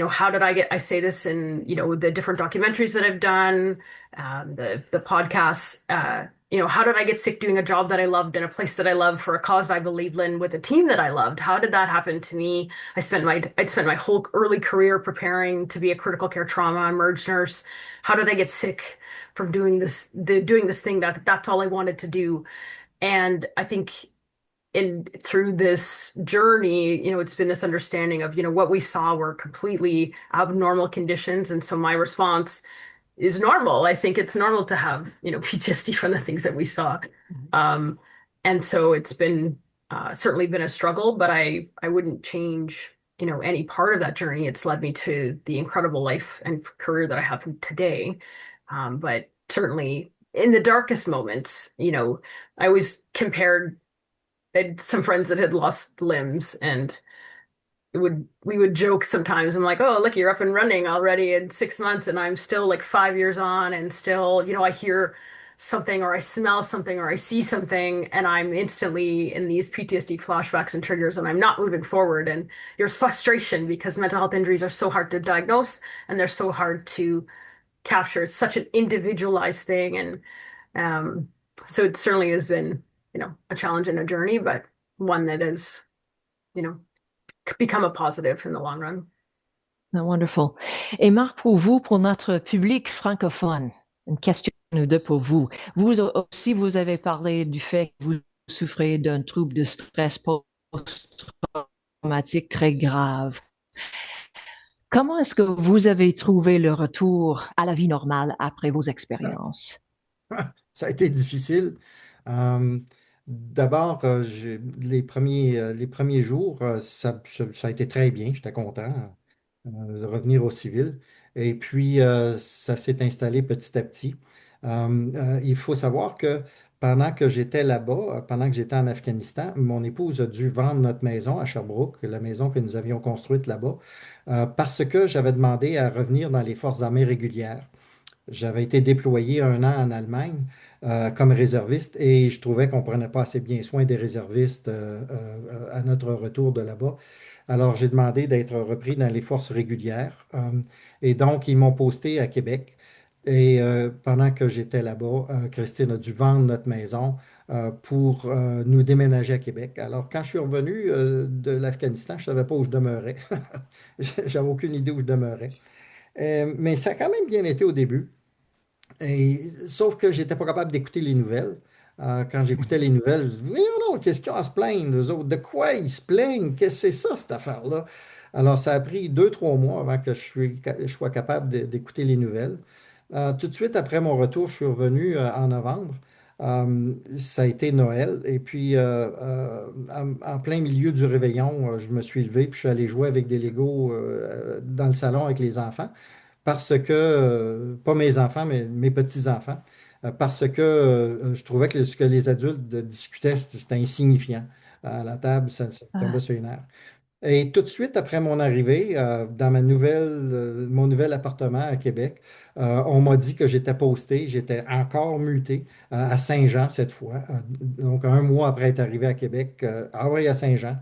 how did I say this in, the different documentaries that I've done, the podcasts, how did I get sick doing a job that I loved in a place that I loved for a cause I believed in with a team that I loved? How did that happen to me? I'd spent my whole early career preparing to be a critical care trauma emerge nurse. How did I get sick from doing this thing that's all I wanted to do? And I think through this journey, it's been this understanding of, what we saw were completely abnormal conditions. And so my response is normal. I think it's normal to have, PTSD from the things that we saw. Um, and so it's been certainly been a struggle, but I wouldn't change, any part of that journey. It's led me to the incredible life and career that I have today. But certainly in the darkest moments, I always compared. I had some friends that had lost limbs, and we would joke sometimes. I'm like, oh, look, you're up and running already in 6 months, and I'm still like 5 years on, and still, I hear something or I smell something or I see something, and I'm instantly in these PTSD flashbacks and triggers, and I'm not moving forward. And there's frustration because mental health injuries are so hard to diagnose and they're so hard to capture. It's such an individualized thing, and um, so it certainly has been, a challenge and a journey, but one that has, you know, become a positive in the long run. Ah, wonderful. Et Marc, pour vous, pour notre public francophone, une question ou deux pour vous. Vous aussi, vous avez parlé du fait que vous souffrez d'un trouble de stress post-traumatique très grave. Comment est-ce que vous avez trouvé le retour à la vie normale après vos expériences? Ça a été difficile. Euh, D'abord, les premiers jours, ça a été très bien. J'étais content de revenir au civil. Et puis, ça s'est installé petit à petit. Il faut savoir que pendant que j'étais là-bas, pendant que j'étais en Afghanistan, mon épouse a dû vendre notre maison à Sherbrooke, la maison que nous avions construite là-bas, parce que j'avais demandé à revenir dans les forces armées régulières. J'avais été déployé 1 an en Allemagne comme réserviste et je trouvais qu'on ne prenait pas assez bien soin des réservistes à notre retour de là-bas. Alors, j'ai demandé d'être repris dans les forces régulières. Et donc, ils m'ont posté à Québec. Et pendant que j'étais là-bas, Christine a dû vendre notre maison pour nous déménager à Québec. Alors, quand je suis revenu de l'Afghanistan, je ne savais pas où je demeurais. J'avais aucune idée où je demeurais. Mais ça a quand même bien été au début. Sauf que j'étais pas capable d'écouter les nouvelles. Quand j'écoutais les nouvelles, je disais, voyons non, qu'est-ce qu'il y a à se plaindre, eux autres? De quoi ils se plaignent? Qu'est-ce que c'est ça, cette affaire-là? Alors, ça a pris 2, 3 mois avant que je sois capable d'écouter les nouvelles. Tout de suite après mon retour, je suis revenu en novembre. Ça a été Noël. Et puis, en plein milieu du réveillon, je me suis levé puis je suis allé jouer avec des Legos dans le salon avec les enfants parce que, pas mes enfants, mais mes petits-enfants, parce que je trouvais que ce que les adultes discutaient, c'était insignifiant. À la table, ça me tombait Ah, sur les nerfs. Et tout de suite après mon arrivée dans mon nouvel appartement à Québec, on m'a dit que j'étais posté, j'étais encore muté à Saint-Jean cette fois. Donc, 1 mois après être arrivé à Québec, ah oui, à Saint-Jean.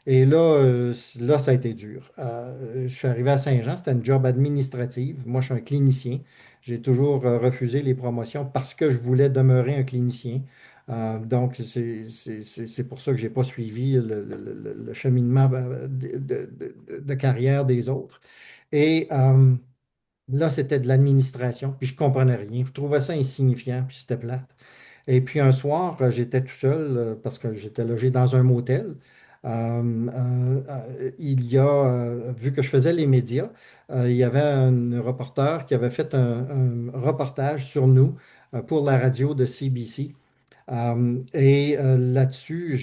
Et là, là, ça a été dur. Je suis arrivé à Saint-Jean, c'était une job administrative. Moi, je suis un clinicien. J'ai toujours refusé les promotions parce que je voulais demeurer un clinicien. Donc, c'est pour ça que je n'ai pas suivi le cheminement de carrière des autres. Et là, c'était de l'administration, puis je comprenais rien. Je trouvais ça insignifiant, puis c'était plate. Et puis un soir, j'étais tout seul parce que j'étais logé dans un motel. Il y a, vu que je faisais les médias, il y avait un reporter qui avait fait un reportage sur nous pour la radio de CBC. Là-dessus,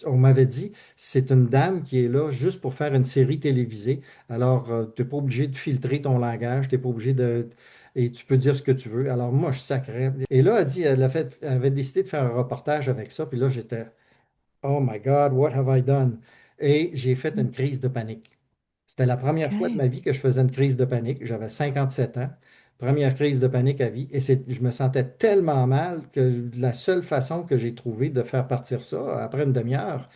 on m'avait dit, c'est une dame qui est là juste pour faire une série télévisée. Alors, tu n'es pas obligé de filtrer ton langage, tu n'es pas obligé de... Et tu peux dire ce que tu veux. Alors, moi, je sacrais. Et là, elle dit, elle avait décidé de faire un reportage avec ça. Puis là, j'étais, oh my God, what have I done? Et j'ai fait une crise de panique. C'était la première fois de Okay. ma vie que je faisais une crise de panique. J'avais 57 ans. Première crise de panique à vie. Et je me sentais tellement mal que la seule façon que j'ai trouvé de faire partir ça, après une demi-heure,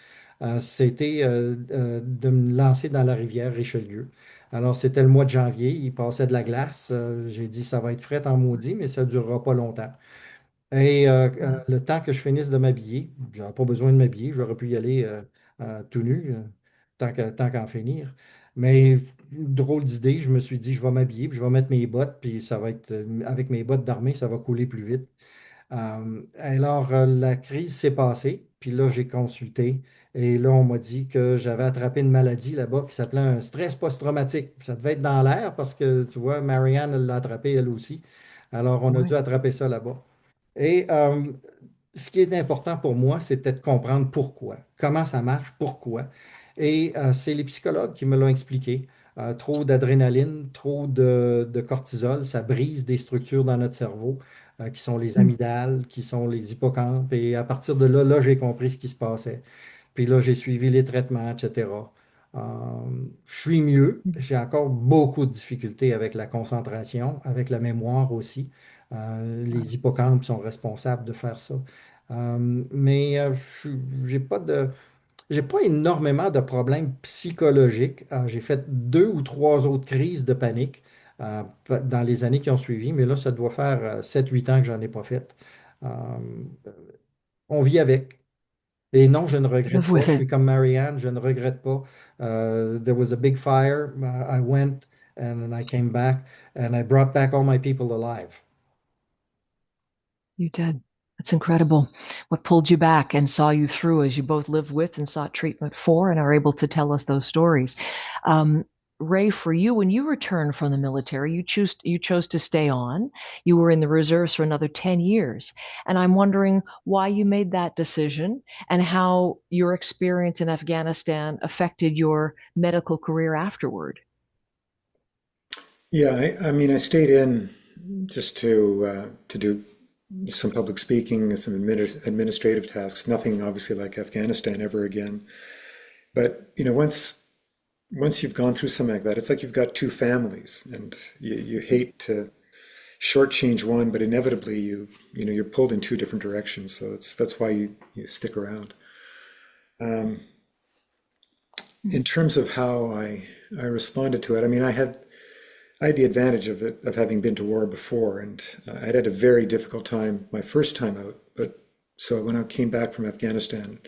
c'était de me lancer dans la rivière Richelieu. Alors, c'était le mois de janvier. Il passait de la glace. J'ai dit, ça va être frais en maudit, mais ça ne durera pas longtemps. Et Wow. le temps que je finisse de m'habiller, j'avais pas besoin de m'habiller, j'aurais pu y aller tout nu, tant qu'en finir. Mais drôle d'idée, je me suis dit, je vais m'habiller, puis je vais mettre mes bottes, puis ça va être, avec mes bottes d'armée, ça va couler plus vite. La crise s'est passée, puis là, j'ai consulté, et là, on m'a dit que j'avais attrapé une maladie là-bas qui s'appelait un stress post-traumatique. Ça devait être dans l'air parce que, tu vois, Marianne, elle l'a attrapé elle aussi. Alors, on a dû Oui. attraper ça là-bas. Et ce qui est important pour moi, c'était de comprendre pourquoi, comment ça marche, pourquoi. Et c'est les psychologues qui me l'ont expliqué. Trop d'adrénaline, trop de cortisol, ça brise des structures dans notre cerveau, qui sont les Mm. amygdales, qui sont les hippocampes. Et à partir de là, là, j'ai compris ce qui se passait. Puis là, j'ai suivi les traitements, etc. Euh, je suis mieux. J'ai encore beaucoup de difficultés avec la concentration, avec la mémoire aussi. Les hippocampes sont responsables de faire ça. Mais j'ai pas énormément de problèmes psychologiques. J'ai fait 2 ou 3 autres crises de panique dans les années qui ont suivi, mais là, ça doit faire 7, 8 ans que j'en ai pas fait. Euh, on vit avec. Et non, je ne regrette Live pas. with Je it. suis comme Marianne, je ne regrette pas. There was a big fire. I went and I came back and I brought back all my people alive. You did. That's incredible. What pulled you back and saw you through as you both lived with and sought treatment for and are able to tell us those stories. Um, Ray, for you, when you returned from the military, you chose to stay on. You were in the reserves for another 10 years. And I'm wondering why you made that decision and how your experience in Afghanistan affected your medical career afterward. Yeah, I mean, I stayed in just to do some public speaking, some administrative tasks. Nothing obviously like Afghanistan ever again. But once you've gone through something like that, it's like you've got two families, and you hate to shortchange one, but inevitably you're pulled in two different directions. So that's why you stick around. Um, in terms of how I responded to it, I mean, I had the advantage of having been to war before, and I'd had a very difficult time my first time out. But so when I came back from Afghanistan,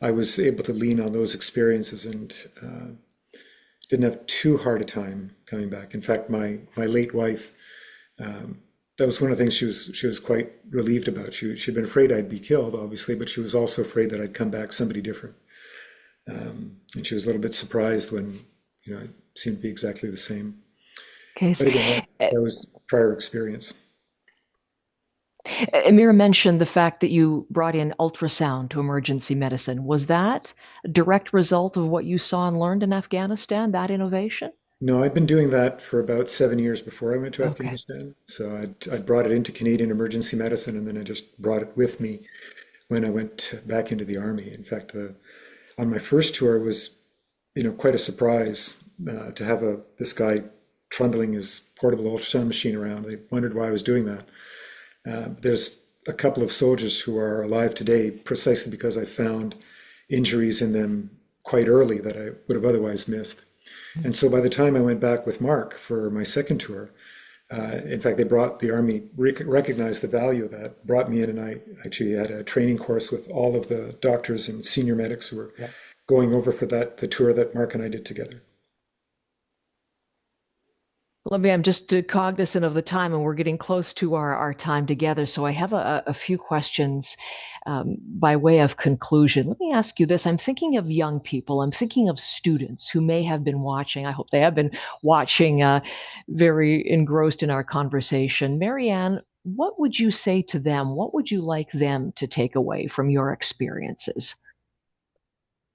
I was able to lean on those experiences and didn't have too hard a time coming back. In fact, my late wife, that was one of the things she was quite relieved about. She'd been afraid I'd be killed, obviously, but she was also afraid that I'd come back somebody different. And she was a little bit surprised when I seemed to be exactly the same. Okay. But again, that was prior experience. Amira mentioned the fact that you brought in ultrasound to emergency medicine. Was that a direct result of what you saw and learned in Afghanistan, that innovation? No, I'd been doing that for about 7 years before I went to Okay. Afghanistan. So I'd brought it into Canadian emergency medicine, and then I just brought it with me when I went back into the army. In fact, on my first tour, it was quite a surprise to have this guy trundling his portable ultrasound machine around. They wondered why I was doing that. There's a couple of soldiers who are alive today precisely because I found injuries in them quite early that I would have otherwise missed. And so by the time I went back with Marc for my second tour, in fact, the Army recognized the value of that, brought me in, and I actually had a training course with all of the doctors and senior medics who were going over for the tour that Marc and I did together. I'm just cognizant of the time, and we're getting close to our time together. So I have a few questions by way of conclusion. Let me ask you this. I'm thinking of young people. I'm thinking of students who may have been watching. I hope they have been watching, very engrossed in our conversation. Marianne, what would you say to them? What would you like them to take away from your experiences?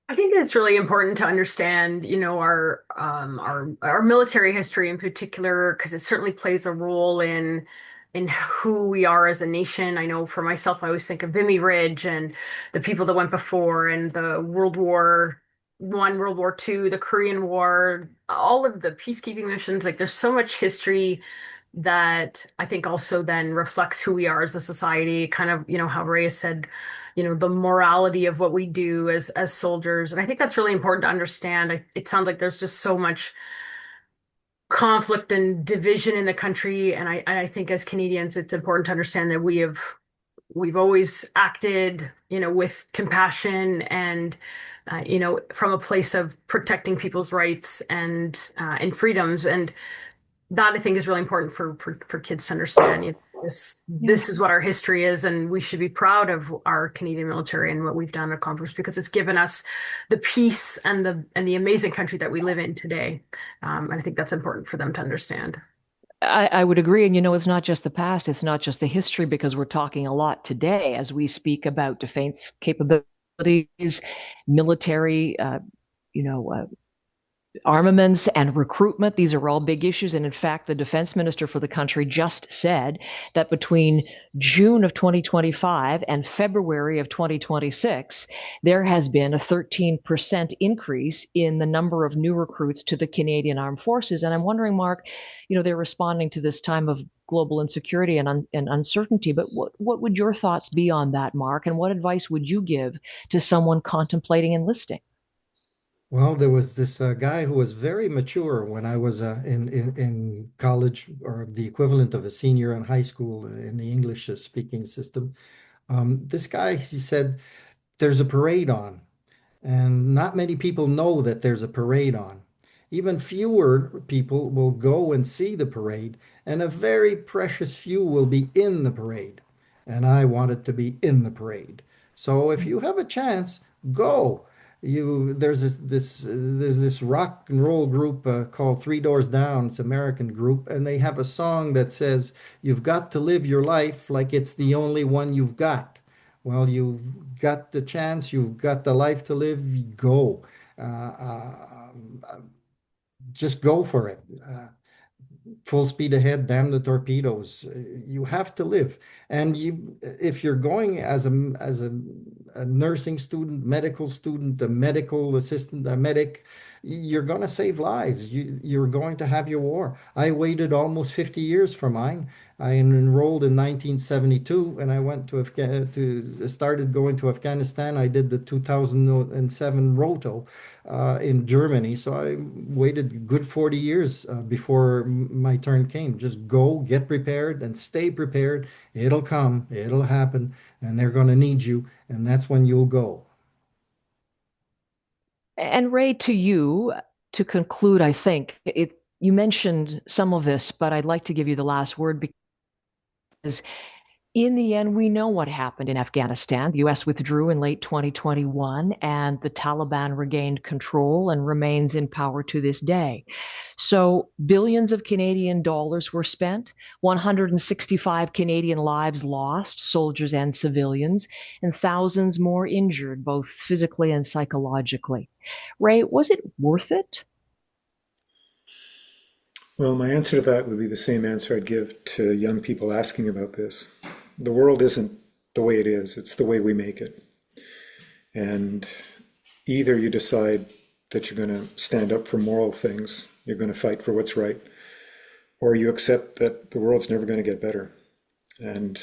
I think it's really important to understand, our military history in particular, because it certainly plays a role in who we are as a nation. I know for myself, I always think of Vimy Ridge and the people that went before, and the World War I, World War II, the Korean War, all of the peacekeeping missions. Like, there's so much history that I think also then reflects who we are as a society, kind of, how Ray said, the morality of what we do as soldiers. And I think that's really important to understand. It sounds like there's just so much conflict and division in the country. And I think as Canadians, it's important to understand that we've always acted, with compassion and from a place of protecting people's rights and freedoms. And that, I think, is really important for kids to understand. This is what our history is, and we should be proud of our Canadian military and what we've done and accomplished, because it's given us the peace and the amazing country that we live in today. And I think that's important for them to understand. I would agree. And it's not just the past, it's not just the history, because we're talking a lot today as we speak about defense capabilities, military, armaments and recruitment. These are all big issues. And in fact, the defense minister for the country just said that between June of 2025 and February of 2026, there has been a 13% increase in the number of new recruits to the Canadian Armed Forces. And I'm wondering, Marc, they're responding to this time of global insecurity and uncertainty. But what would your thoughts be on that, Marc? And what advice would you give to someone contemplating enlisting? Well, there was this guy who was very mature when I was in college, or the equivalent of a senior in high school in the English speaking system. This guy, he said, there's a parade on, and not many people know that there's a parade on. Even fewer people will go and see the parade, and a very precious few will be in the parade. And I wanted to be in the parade. So if you have a chance, go. There's this rock and roll group called Three Doors Down. It's an American group, and they have a song that says, "You've got to live your life like it's the only one you've got." Well, you've got the chance, you've got the life to live, go. Uh, uh, just go for it. Full speed ahead, damn the torpedoes. You have to live. And if you're going as a nursing student, medical student, a medical assistant, a medic, you're going to save lives. You're going to have your war. I waited almost 50 years for mine. I enrolled in 1972, and I went to started going to Afghanistan. I did the 2007 Roto in Germany. So I waited a good 40 years before my turn came. Just go, get prepared, and stay prepared. It'll come, it'll happen, and they're going to need you, and that's when you'll go. And Ray, to you, to conclude, I think you mentioned some of this, but I'd like to give you the last word, because in the end, we know what happened in Afghanistan. The US withdrew in late 2021, and the Taliban regained control and remains in power to this day. So billions of Canadian dollars were spent, 165 Canadian lives lost, soldiers and civilians, and thousands more injured, both physically and psychologically. Ray, was it worth it? Well, my answer to that would be the same answer I'd give to young people asking about this. The world isn't the way it is, it's the way we make it. And either you decide that you're going to stand up for moral things, you're going to fight for what's right, or you accept that the world's never going to get better. And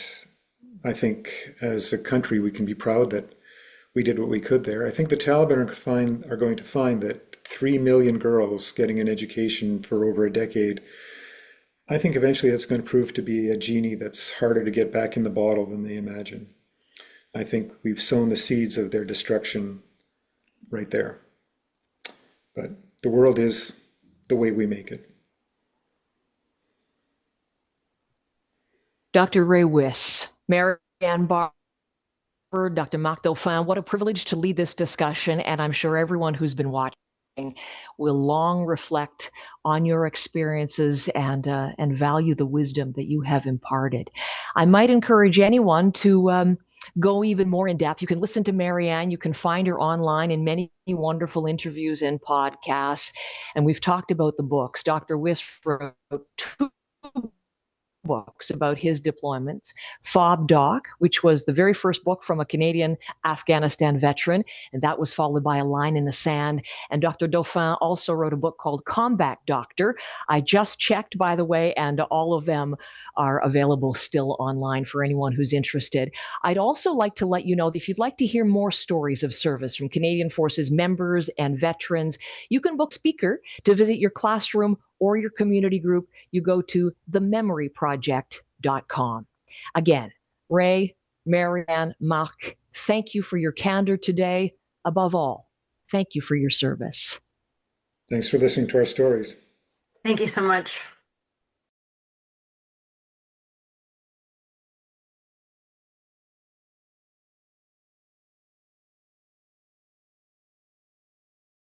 I think as a country, we can be proud that we did what we could there. I think the Taliban are going to find that 3 million girls getting an education for over a decade, I think eventually that's going to prove to be a genie that's harder to get back in the bottle than they imagine. I think we've sown the seeds of their destruction right there. But the world is the way we make it. Dr. Ray Wiss, Ann Barber, Dr. Marc Dauphin, what a privilege to lead this discussion, and I'm sure everyone who's been watching will long reflect on your experiences and value the wisdom that you have imparted. I might encourage anyone to go even more in depth. You can listen to Marianne. You can find her online in many wonderful interviews and podcasts. And we've talked about the books. Dr. Wiss wrote 2 books about his deployments. Fob Doc, which was the very first book from a Canadian Afghanistan veteran, and that was followed by A Line in the Sand. And Dr. Dauphin also wrote a book called Combat Doctor. I just checked, by the way, and all of them are available still online for anyone who's interested. I'd also like to let you know that if you'd like to hear more stories of service from Canadian Forces members and veterans, you can book a speaker to visit your classroom or your community group. You go to thememoryproject.com. Again, Ray, Marianne, Marc, thank you for your candor today. Above all, thank you for your service. Thanks for listening to our stories. Thank you so much.